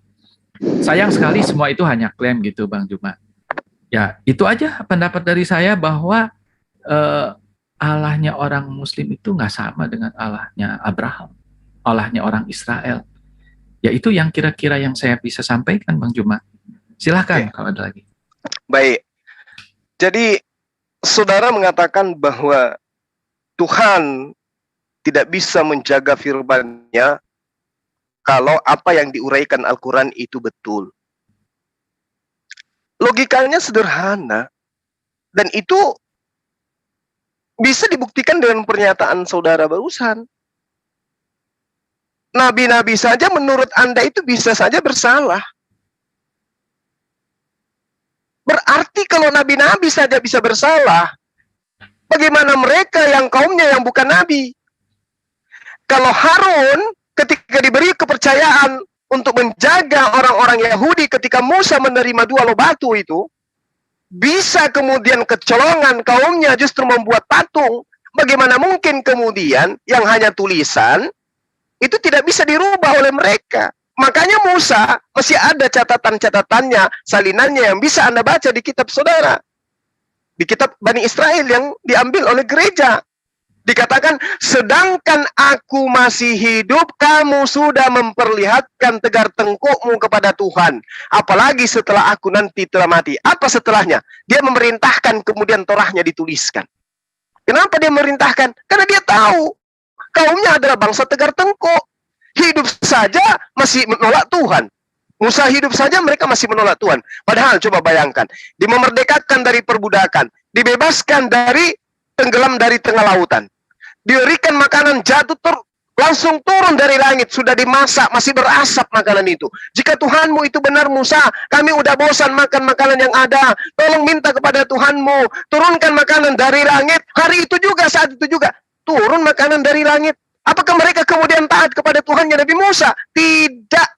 sayang sekali semua itu hanya klaim gitu Bang Juma. Ya itu aja pendapat dari saya bahwa Allahnya orang Muslim itu nggak sama dengan Allahnya Abraham. Allahnya orang Israel. Ya itu yang kira-kira yang saya bisa sampaikan Bang Juma. Silahkan kalau ada lagi. Baik. Jadi saudara mengatakan bahwa Tuhan tidak bisa menjaga firman-Nya kalau apa yang diuraikan Al-Quran itu betul. Logikanya sederhana. Dan itu bisa dibuktikan dengan pernyataan saudara barusan. Nabi-nabi saja menurut Anda itu bisa saja bersalah. Berarti kalau nabi-nabi saja bisa bersalah, bagaimana mereka yang kaumnya yang bukan nabi? Kalau Harun ketika diberi kepercayaan untuk menjaga orang-orang Yahudi ketika Musa menerima 2 loh batu itu, bisa kemudian kecolongan kaumnya justru membuat patung. Bagaimana mungkin kemudian yang hanya tulisan itu tidak bisa dirubah oleh mereka? Makanya Musa masih ada catatan-catatannya, salinannya yang bisa Anda baca di kitab saudara. Di kitab Bani Israel yang diambil oleh gereja. Dikatakan, sedangkan aku masih hidup, kamu sudah memperlihatkan tegar tengkukmu kepada Tuhan. Apalagi setelah aku nanti telah mati. Apa setelahnya? Dia memerintahkan kemudian Torahnya dituliskan. Kenapa dia memerintahkan? Karena dia tahu kaumnya adalah bangsa tegar tengkuk. Hidup saja masih menolak Tuhan. Musa hidup saja mereka masih menolak Tuhan. Padahal coba bayangkan, dimerdekakan dari perbudakan, dibebaskan dari tenggelam dari tengah lautan, diberikan makanan jatuh langsung turun dari langit, sudah dimasak, masih berasap makanan itu. Jika Tuhanmu itu benar Musa, kami udah bosan makan makanan yang ada, tolong minta kepada Tuhanmu, turunkan makanan dari langit. Hari itu juga, saat itu juga, turun makanan dari langit. Apakah mereka kemudian taat kepada Tuhannya Nabi Musa? Tidak.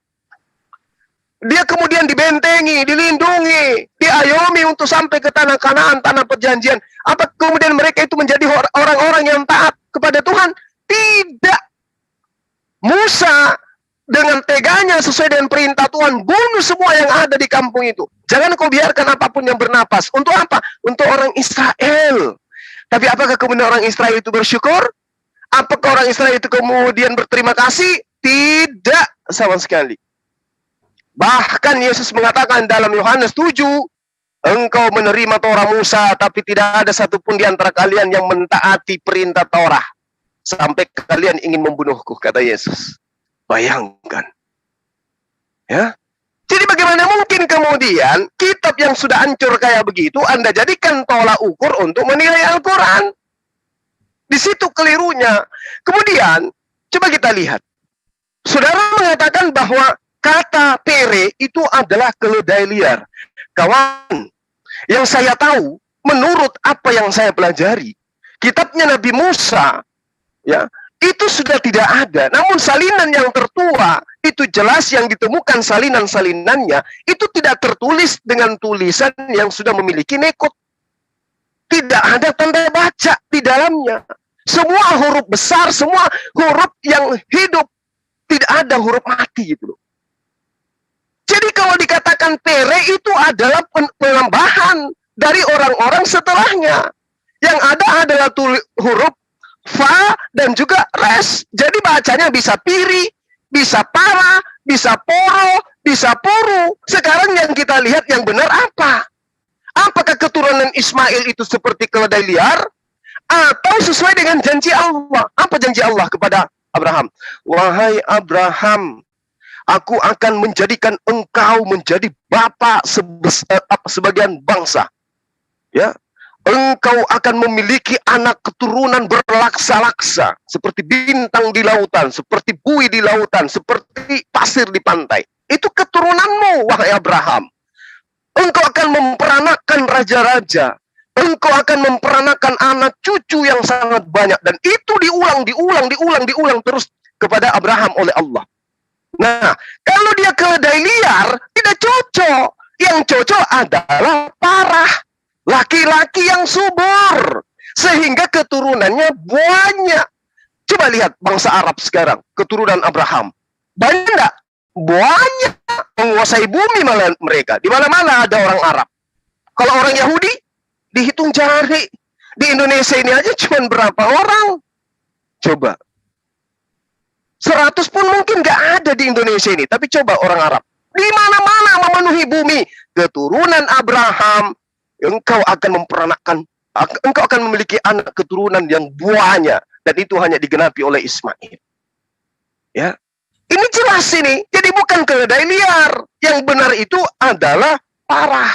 Dia kemudian dibentengi, dilindungi, diayomi untuk sampai ke tanah Kanaan, tanah perjanjian. Apa kemudian mereka itu menjadi orang-orang yang taat kepada Tuhan? Tidak. Musa dengan teganya sesuai dengan perintah Tuhan bunuh semua yang ada di kampung itu. Jangan kau biarkan apapun yang bernapas. Untuk apa? Untuk orang Israel. Tapi apakah kemudian orang Israel itu bersyukur? Apakah orang Israel itu kemudian berterima kasih? Tidak sama sekali. Bahkan Yesus mengatakan dalam Yohanes 7, engkau menerima Torah Musa, tapi tidak ada satupun di antara kalian yang mentaati perintah Torah. Sampai kalian ingin membunuhku, kata Yesus. Bayangkan. Ya. Jadi bagaimana mungkin kemudian kitab yang sudah hancur kayak begitu, Anda jadikan tolak ukur untuk menilai Al-Quran? Di situ kelirunya. Kemudian, coba kita lihat. Saudara mengatakan bahwa kata pere itu adalah keledai liar. Kawan, yang saya tahu, menurut apa yang saya pelajari, kitabnya Nabi Musa, ya, itu sudah tidak ada. Namun salinan yang tertua, itu jelas yang ditemukan salinan-salinannya, itu tidak tertulis dengan tulisan yang sudah memiliki nekot. Tidak ada tanda baca di dalamnya. Semua huruf besar, semua huruf yang hidup. Tidak ada huruf mati gitu loh. Jadi kalau dikatakan pere itu adalah penambahan dari orang-orang setelahnya. Yang ada adalah huruf fa dan juga res. Jadi bacanya bisa piri, bisa para, bisa poro, bisa puru. Sekarang yang kita lihat yang benar apa? Apakah keturunan Ismail itu seperti keledai liar? Atau sesuai dengan janji Allah? Apa janji Allah kepada Abraham? Wahai Abraham, aku akan menjadikan engkau menjadi bapa sebagian bangsa. Ya, engkau akan memiliki anak keturunan berlaksa-laksa, seperti bintang di lautan, seperti buih di lautan, seperti pasir di pantai. Itu keturunanmu, wahai Abraham. Engkau akan memperanakan raja-raja. Engkau akan memperanakan anak cucu yang sangat banyak. Dan itu diulang terus kepada Abraham oleh Allah. Nah, kalau dia keledai liar, tidak cocok. Yang cocok adalah parah. Laki-laki yang subur. Sehingga keturunannya banyak. Coba lihat bangsa Arab sekarang. Keturunan Abraham. Banyak enggak? Banyak. Menguasai bumi malah mereka. Di mana-mana ada orang Arab. Kalau orang Yahudi, dihitung jari. Di Indonesia ini aja cuma berapa orang? Coba. 100 pun mungkin nggak ada di Indonesia ini. Tapi coba orang Arab. Di mana-mana memenuhi bumi. Keturunan Abraham. Engkau akan memperanakkan. Engkau akan memiliki anak keturunan yang banyak. Dan itu hanya digenapi oleh Ismail. Ya. Ini jelas ini. Jadi bukan keledai liar. Yang benar itu adalah parah.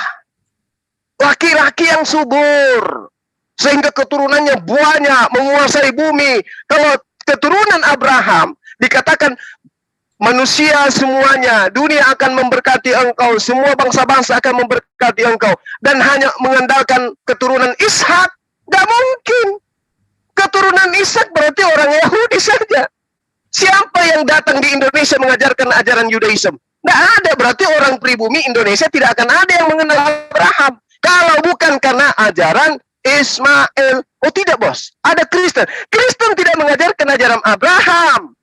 Laki-laki yang subur. Sehingga keturunannya banyak. Menguasai bumi. Kalau keturunan Abraham dikatakan manusia semuanya, dunia akan memberkati engkau, semua bangsa-bangsa akan memberkati engkau, dan hanya mengandalkan keturunan Ishak, nggak mungkin. Keturunan Ishak berarti orang Yahudi saja. Siapa yang datang di Indonesia mengajarkan ajaran Yudaism? Nggak ada, berarti orang pribumi Indonesia tidak akan ada yang mengenal Abraham. Kalau bukan karena ajaran Ismail. Oh tidak bos, ada Kristen. Kristen tidak mengajarkan ajaran Abraham.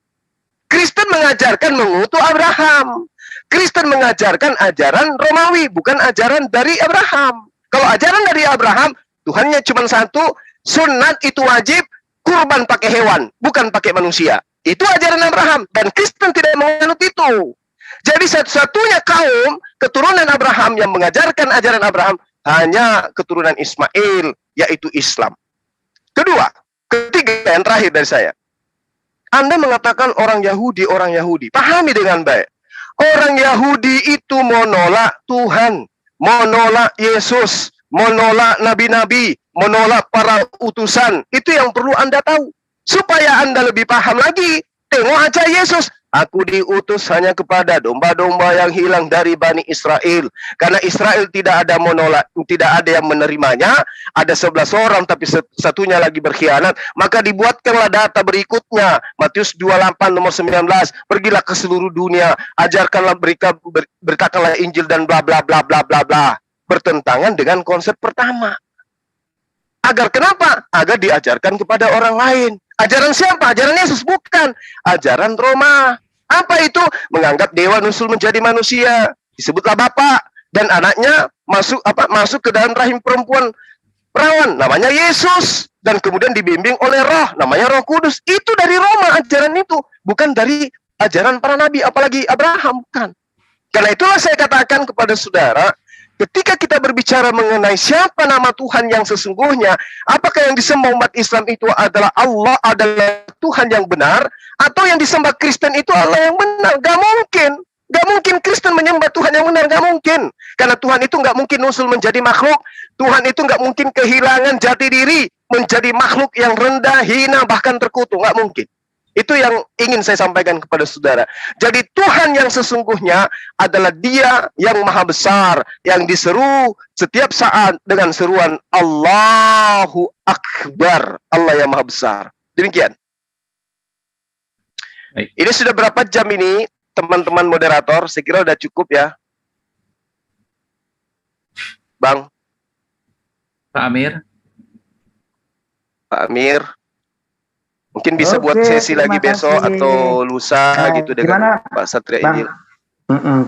Kristen mengajarkan mengutuk Abraham. Kristen mengajarkan ajaran Romawi, bukan ajaran dari Abraham. Kalau ajaran dari Abraham, Tuhannya cuma satu, sunat itu wajib, kurban pakai hewan, bukan pakai manusia. Itu ajaran Abraham, dan Kristen tidak menganut itu. Jadi satu-satunya kaum keturunan Abraham yang mengajarkan ajaran Abraham hanya keturunan Ismail, yaitu Islam. Ketiga yang terakhir dari saya. Anda mengatakan orang Yahudi. Pahami dengan baik. Orang Yahudi itu menolak Tuhan, menolak Yesus, menolak nabi-nabi, menolak para utusan. Itu yang perlu Anda tahu. Supaya Anda lebih paham lagi, tengok aja Yesus. Aku diutus hanya kepada domba-domba yang hilang dari Bani Israel. Karena Israel tidak ada menolak, tidak ada yang menerimanya. Ada 11 orang tapi satunya lagi berkhianat. Maka dibuatkanlah data berikutnya. Matius 28 nomor 19. Pergilah ke seluruh dunia. Ajarkanlah beritakanlah Injil dan bla bla bla bla bla bla. Bertentangan dengan konsep pertama. Agar kenapa? Agar diajarkan kepada orang lain. Ajaran siapa? Ajaran Yesus? Bukan. Ajaran Roma. Apa itu? Menganggap dewa nusul menjadi manusia. Disebutlah Bapa. Dan anaknya masuk ke dalam rahim perempuan perawan. Namanya Yesus. Dan kemudian dibimbing oleh Roh. Namanya Roh Kudus. Itu dari Roma ajaran itu. Bukan dari ajaran para nabi. Apalagi Abraham. Bukan. Karena itulah saya katakan kepada saudara, ketika kita berbicara mengenai siapa nama Tuhan yang sesungguhnya, apakah yang disembah umat Islam itu adalah Allah, adalah Tuhan yang benar, atau yang disembah Kristen itu Allah yang benar? Gak mungkin. Gak mungkin Kristen menyembah Tuhan yang benar, gak mungkin. Karena Tuhan itu gak mungkin usul menjadi makhluk. Tuhan itu gak mungkin kehilangan jati diri, menjadi makhluk yang rendah, hina, bahkan terkutuk. Gak mungkin. Itu yang ingin saya sampaikan kepada saudara. Jadi Tuhan yang sesungguhnya adalah Dia yang maha besar, yang diseru setiap saat dengan seruan Allahu Akbar. Allah yang maha besar. Demikian. Baik. Ini sudah berapa jam ini, teman-teman moderator? Saya kira sudah cukup ya, Bang. Pak Amir. Pak Amir. Mungkin bisa buat sesi lagi besok atau lusa gitu dengan Pak Satria Injil.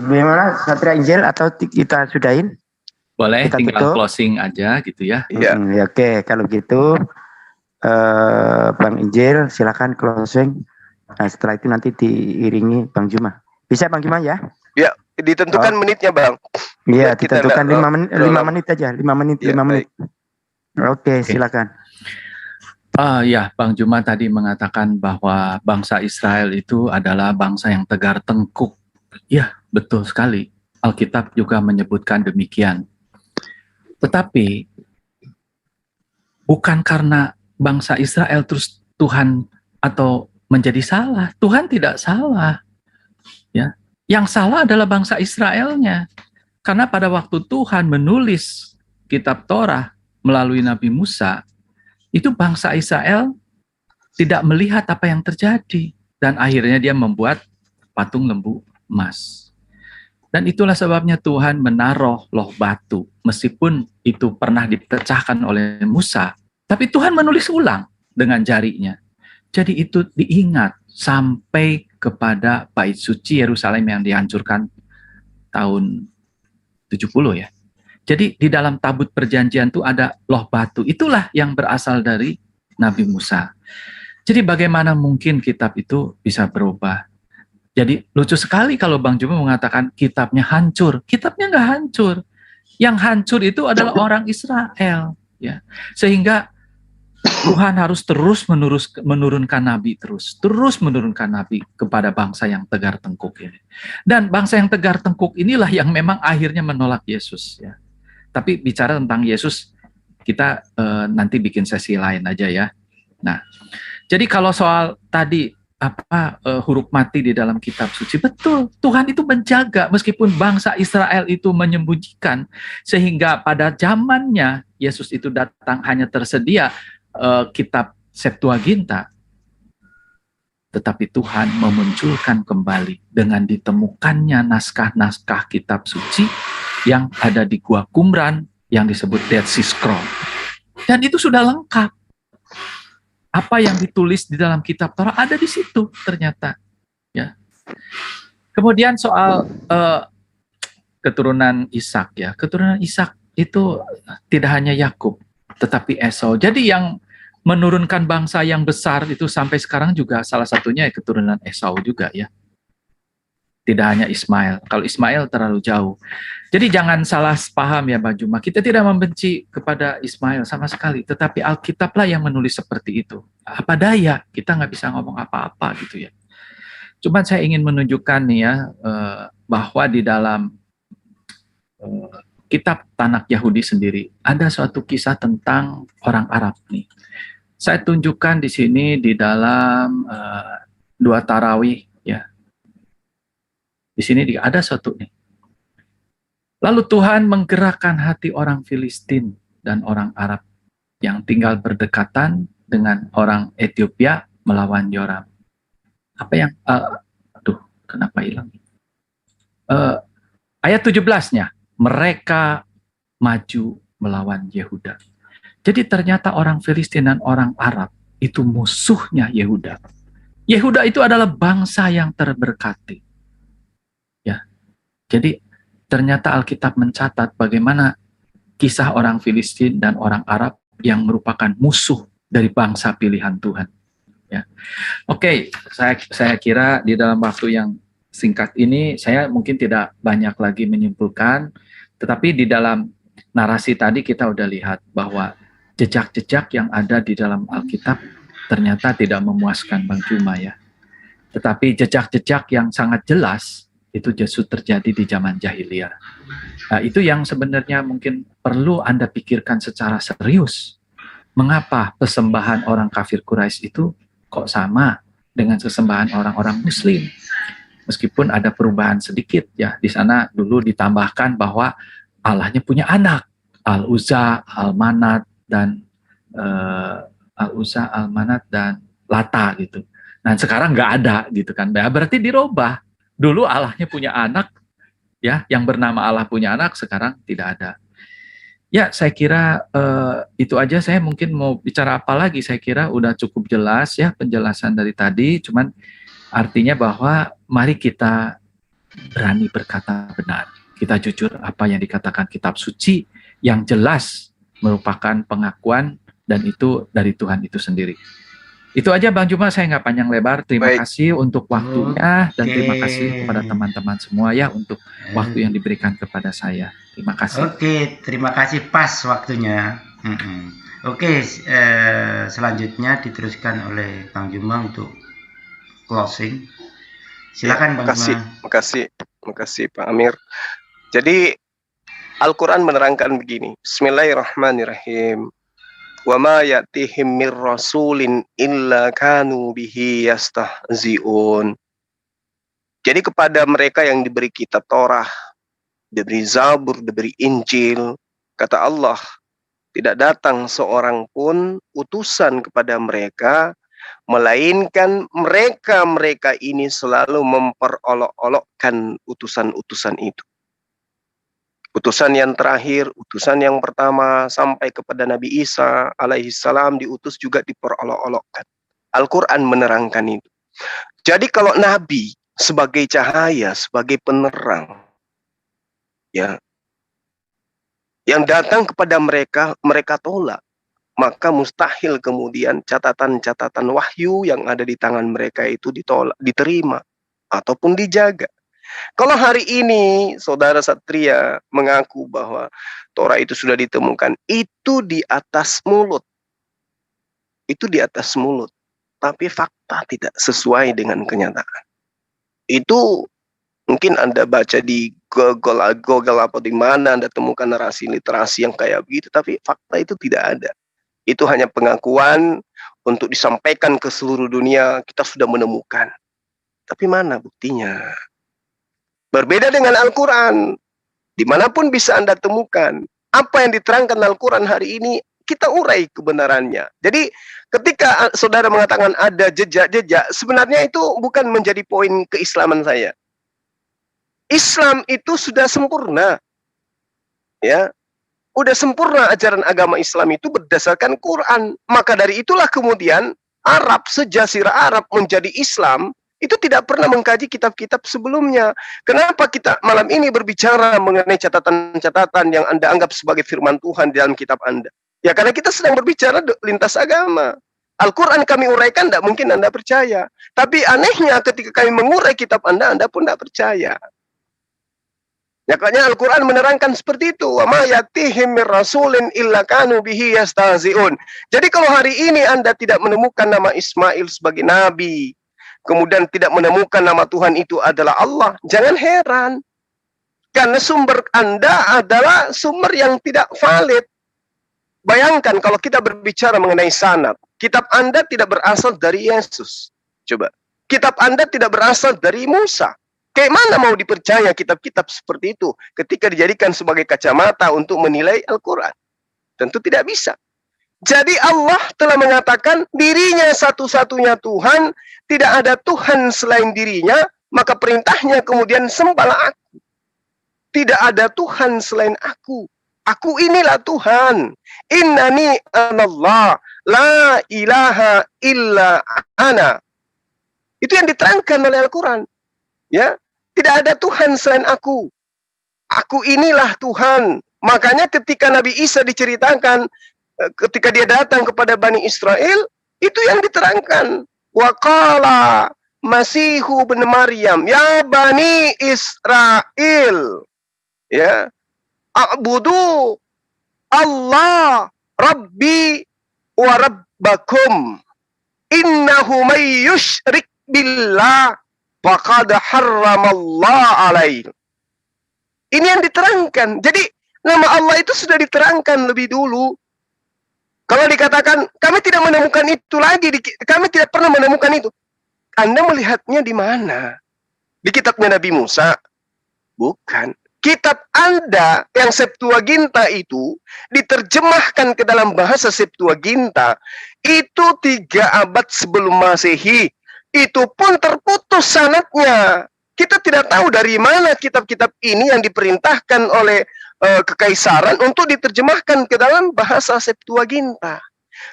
Bagaimana Satria Injil atau kita sudahin? Boleh, Kita tinggal tutup. closing aja gitu ya. Iya. Ya, oke, kalau gitu Bang Injil silakan closing. Nah, setelah itu nanti diiringi Bang Juma. Bisa Bang Juma ya? Ya, ditentukan menitnya, Bang. Iya, Biar kita ditentukan nggak- 5 menit aja, 5 menit, Ya, 5 menit. Oke, silakan. Ya, Bang Juma tadi mengatakan bahwa bangsa Israel itu adalah bangsa yang tegar tengkuk. Ya, betul sekali. Alkitab juga menyebutkan demikian. Tetapi bukan karena bangsa Israel terus Tuhan atau menjadi salah. Tuhan tidak salah. Ya, yang salah adalah bangsa Israelnya. Karena pada waktu Tuhan menulis kitab Torah melalui Nabi Musa, itu bangsa Israel tidak melihat apa yang terjadi. Dan akhirnya dia membuat patung lembu emas. Dan itulah sebabnya Tuhan menaruh loh batu. Meskipun itu pernah dipecahkan oleh Musa, tapi Tuhan menulis ulang dengan jarinya. Jadi itu diingat sampai kepada bait suci Yerusalem yang dihancurkan tahun 70 ya. Jadi di dalam tabut perjanjian itu ada loh batu. Itulah yang berasal dari Nabi Musa. Jadi bagaimana mungkin kitab itu bisa berubah? Jadi lucu sekali kalau Bang Juma mengatakan kitabnya hancur. Kitabnya nggak hancur. Yang hancur itu adalah orang Israel. Ya. Sehingga Tuhan harus terus menurunkan nabi terus menurunkan nabi kepada bangsa yang tegar tengkuk ini. Dan bangsa yang tegar tengkuk inilah yang memang akhirnya menolak Yesus ya. Tapi bicara tentang Yesus kita nanti bikin sesi lain aja ya. Nah, jadi kalau soal tadi huruf mati di dalam kitab suci, betul, Tuhan itu menjaga meskipun bangsa Israel itu menyembunyikan, sehingga pada zamannya Yesus itu datang hanya tersedia kitab Septuaginta, tetapi Tuhan memunculkan kembali dengan ditemukannya naskah-naskah kitab suci yang ada di Gua Qumran yang disebut Dead Sea Scroll. Dan itu sudah lengkap. Apa yang ditulis di dalam kitab Torah ada di situ ternyata. Ya. Kemudian soal keturunan Ishak ya. Keturunan Ishak itu tidak hanya Yakub, tetapi Esau. Jadi yang menurunkan bangsa yang besar itu sampai sekarang juga salah satunya keturunan Esau juga ya. Tidak hanya Ismail. Kalau Ismail terlalu jauh. Jadi jangan salah paham ya Bang Juma. Kita tidak membenci kepada Ismail sama sekali. Tetapi Alkitablah yang menulis seperti itu. Apa daya, kita nggak bisa ngomong apa-apa gitu ya. Cuman saya ingin menunjukkan nih ya, bahwa di dalam kitab Tanakh Yahudi sendiri, ada suatu kisah tentang orang Arab nih. Saya tunjukkan di sini di dalam 2 Tarawih ya. Di sini ada suatu nih. Lalu Tuhan menggerakkan hati orang Filistin dan orang Arab yang tinggal berdekatan dengan orang Ethiopia melawan Yoram. Apa yang kenapa hilang? Ayat 17-nya, mereka maju melawan Yehuda. Jadi ternyata orang Filistin dan orang Arab itu musuhnya Yehuda. Yehuda itu adalah bangsa yang terberkati. Ya. Jadi ternyata Alkitab mencatat bagaimana kisah orang Filistin dan orang Arab yang merupakan musuh dari bangsa pilihan Tuhan. Ya. Oke, saya kira di dalam waktu yang singkat ini saya mungkin tidak banyak lagi menyimpulkan, tetapi di dalam narasi tadi kita udah lihat bahwa jejak-jejak yang ada di dalam Alkitab ternyata tidak memuaskan Bang Juma ya. Tetapi jejak-jejak yang sangat jelas itu justru terjadi di zaman jahiliyah. Nah, itu yang sebenarnya mungkin perlu Anda pikirkan secara serius. Mengapa persembahan orang kafir Quraisy itu kok sama dengan sesembahan orang-orang Muslim. Meskipun ada perubahan sedikit ya, di sana dulu ditambahkan bahwa Allahnya punya anak, Al-Uzza, Al-Manat dan Al-Uzza, Al-Manat dan Lata gitu. Nah sekarang nggak ada gitu kan, berarti dirubah. Dulu Allahnya punya anak, ya, yang bernama Allah punya anak, sekarang tidak ada. Ya, saya kira itu aja. Saya mungkin mau bicara apa lagi, saya kira udah cukup jelas ya penjelasan dari tadi, cuman artinya bahwa mari kita berani berkata benar. Kita jujur apa yang dikatakan kitab suci yang jelas merupakan pengakuan dan itu dari Tuhan itu sendiri. Itu aja Bang Juma, saya nggak panjang lebar. Terima kasih untuk waktunya dan terima kasih kepada teman-teman semua ya untuk waktu yang diberikan kepada saya. Terima kasih. Oke, terima kasih, pas waktunya. Oke, selanjutnya diteruskan oleh Bang Juma untuk closing. Silakan Bang Juma. Makasih Pak Amir. Jadi Al-Quran menerangkan begini. Bismillahirrahmanirrahim. Wa ma ya'tihim mir rasulin illa kanu bihi yastahzi'un. Jadi kepada mereka yang diberi kitab Torah, diberi Zabur, diberi Injil, kata Allah, tidak datang seorang pun utusan kepada mereka, melainkan mereka ini selalu memperolok-olokkan utusan-utusan itu. Utusan yang terakhir, utusan yang pertama sampai kepada Nabi Isa alaihissalam diutus juga diperolok-olokkan. Al-Quran menerangkan itu. Jadi kalau Nabi sebagai cahaya, sebagai penerang, ya, yang datang kepada mereka, mereka tolak. Maka mustahil kemudian catatan-catatan wahyu yang ada di tangan mereka itu ditolak, diterima, ataupun dijaga. Kalau hari ini saudara Satria mengaku bahwa Torah itu sudah ditemukan, itu di atas mulut. Itu di atas mulut. Tapi fakta tidak sesuai dengan kenyataan. Itu mungkin Anda baca di Google apa di mana Anda temukan narasi literasi yang kayak begitu, tapi fakta itu tidak ada. Itu hanya pengakuan untuk disampaikan ke seluruh dunia, kita sudah menemukan. Tapi mana buktinya? Berbeda dengan Al-Quran. Dimanapun bisa Anda temukan. Apa yang diterangkan Al-Quran hari ini, kita urai kebenarannya. Jadi ketika saudara mengatakan ada jejak-jejak, sebenarnya itu bukan menjadi poin keislaman saya. Islam itu sudah sempurna. Ya, udah sempurna ajaran agama Islam itu berdasarkan Quran. Maka dari itulah kemudian Arab, sejazirah Arab menjadi Islam, itu tidak pernah mengkaji kitab-kitab sebelumnya. Kenapa kita malam ini berbicara mengenai catatan-catatan yang Anda anggap sebagai firman Tuhan di dalam kitab Anda? Ya karena kita sedang berbicara lintas agama. Al-Quran kami uraikan, tidak mungkin Anda percaya. Tapi anehnya ketika kami mengurai kitab Anda pun tidak percaya. Ya makanya Al-Quran menerangkan seperti itu. Wa ma yatihim mir rasulin illa kanu bihi yastahzi'un. Jadi kalau hari ini Anda tidak menemukan nama Ismail sebagai nabi, kemudian tidak menemukan nama Tuhan itu adalah Allah, jangan heran. Karena sumber Anda adalah sumber yang tidak valid. Bayangkan kalau kita berbicara mengenai sanad, kitab Anda tidak berasal dari Yesus. Coba, kitab Anda tidak berasal dari Musa. Kayak mana mau dipercaya kitab-kitab seperti itu ketika dijadikan sebagai kacamata untuk menilai Al-Quran? Tentu tidak bisa. Jadi Allah telah mengatakan dirinya satu-satunya Tuhan, tidak ada Tuhan selain dirinya, maka perintahnya kemudian sembahlah aku. Tidak ada Tuhan selain aku. Aku inilah Tuhan. Innani anallah, la ilaha illa ana. Itu yang diterangkan oleh Al-Quran. Ya, tidak ada Tuhan selain aku. Aku inilah Tuhan. Makanya ketika Nabi Isa diceritakan, ketika dia datang kepada Bani Israel, itu yang diterangkan. Wa qala Masihu bin Maryam, ya Bani Israel, ya, a'budu Allah Rabbi wa Rabbakum. Innahu may yushrik billah faqad harramallah alaih. Ini yang diterangkan. Jadi nama Allah itu sudah diterangkan lebih dulu. Kalau dikatakan kami tidak menemukan itu lagi, kami tidak pernah menemukan itu. Anda melihatnya di mana? Di kitabnya Nabi Musa? Bukan. Kitab Anda yang Septuaginta itu diterjemahkan ke dalam bahasa Septuaginta itu 3 abad sebelum Masehi. Itu pun terputus sanadnya. Kita tidak tahu dari mana kitab-kitab ini yang diperintahkan oleh kekaisaran untuk diterjemahkan ke dalam bahasa Septuaginta.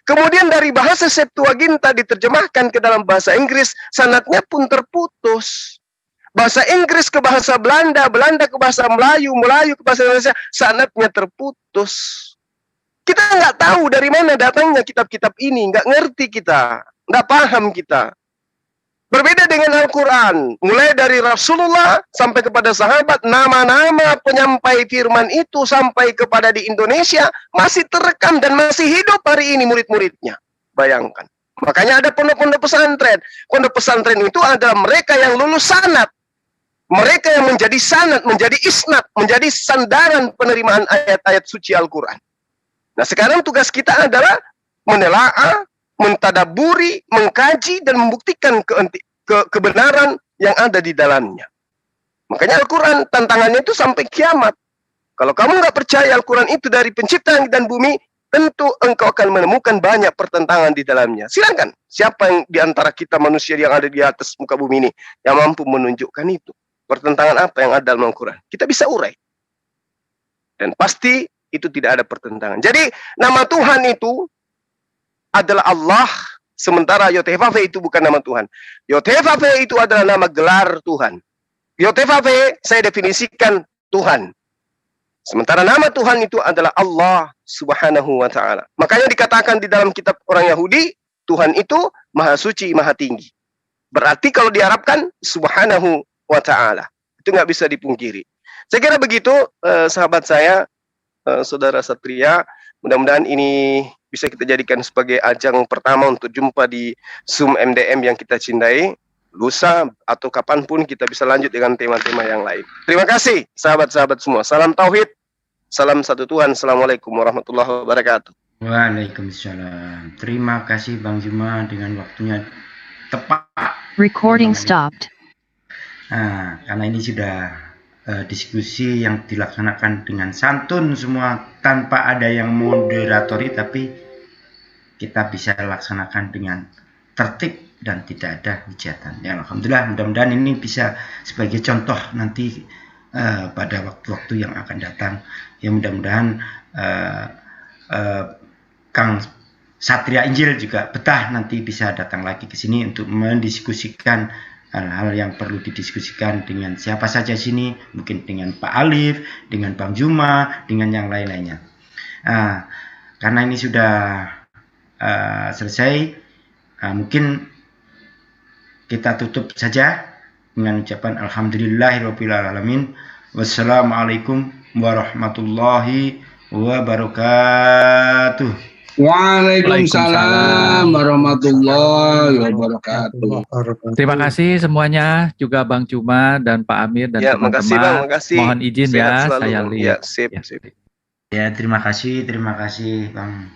Kemudian dari bahasa Septuaginta diterjemahkan ke dalam bahasa Inggris, sanadnya pun terputus. Bahasa Inggris ke bahasa Belanda, Belanda ke bahasa Melayu, Melayu ke bahasa Indonesia, sanadnya terputus. Kita nggak tahu dari mana datangnya kitab-kitab ini, nggak ngerti kita, nggak paham kita. Berbeda dengan Al-Quran, mulai dari Rasulullah sampai kepada sahabat, nama-nama penyampai firman itu sampai kepada di Indonesia masih terekam dan masih hidup hari ini murid-muridnya. Bayangkan. Makanya ada pondok-pondok pesantren. Pondok pesantren itu adalah mereka yang lulus sanad. Mereka yang menjadi sanad, menjadi isnad, menjadi sandaran penerimaan ayat-ayat suci Al-Quran. Nah sekarang tugas kita adalah menelaah, mentadaburi, mengkaji, dan membuktikan kebenaran yang ada di dalamnya. Makanya Al-Quran tantangannya itu sampai kiamat. Kalau kamu nggak percaya Al-Quran itu dari pencipta langit dan bumi, tentu engkau akan menemukan banyak pertentangan di dalamnya. Silakan, siapa yang di antara kita manusia yang ada di atas muka bumi ini yang mampu menunjukkan itu? Pertentangan apa yang ada dalam Al-Quran? Kita bisa urai. Dan pasti itu tidak ada pertentangan. Jadi nama Tuhan itu adalah Allah, sementara Yotevave itu bukan nama Tuhan. Yotevave itu adalah nama gelar Tuhan. Yotevave saya definisikan Tuhan. Sementara nama Tuhan itu adalah Allah Subhanahu wa Ta'ala. Makanya dikatakan di dalam kitab orang Yahudi, Tuhan itu Maha Suci, Maha Tinggi. Berarti kalau diharapkan Subhanahu wa Ta'ala. Itu nggak bisa dipungkiri. Saya kira begitu, sahabat saya, saudara Satria. Mudah-mudahan ini bisa kita jadikan sebagai ajang pertama untuk jumpa di Zoom MDM yang kita cintai. Lusa atau kapanpun kita bisa lanjut dengan tema-tema yang lain. Terima kasih sahabat-sahabat semua. Salam tauhid, salam satu Tuhan. Assalamualaikum warahmatullahi wabarakatuh. Waalaikumsalam. Terima kasih Bang Juma dengan waktunya tepat. Recording stopped. Nah, karena ini sudah diskusi yang dilaksanakan dengan santun semua tanpa ada yang moderatori, tapi kita bisa laksanakan dengan tertib dan tidak ada hujatan. Ya, alhamdulillah, mudah-mudahan ini bisa sebagai contoh nanti pada waktu-waktu yang akan datang. Ya, mudah-mudahan Kang Satria Injil juga betah nanti bisa datang lagi ke sini untuk mendiskusikan hal-hal yang perlu didiskusikan dengan siapa saja sini, mungkin dengan Pak Alif, dengan Bang Juma, dengan yang lain-lainnya. Karena ini sudah selesai, mungkin kita tutup saja dengan ucapan Alhamdulillahirabbil alamin. Wassalamualaikum warahmatullahi wabarakatuh. Waalaikumsalam warahmatullahi wabarakatuh. Terima kasih semuanya, juga Bang Juma dan Pak Amir dan Ya, makasih Bang, teman-teman. makasih. Mohon izin Sehat ya, selalu, saya Bang. lihat. Ya, sip, Ya. sip. Ya, terima kasih Bang.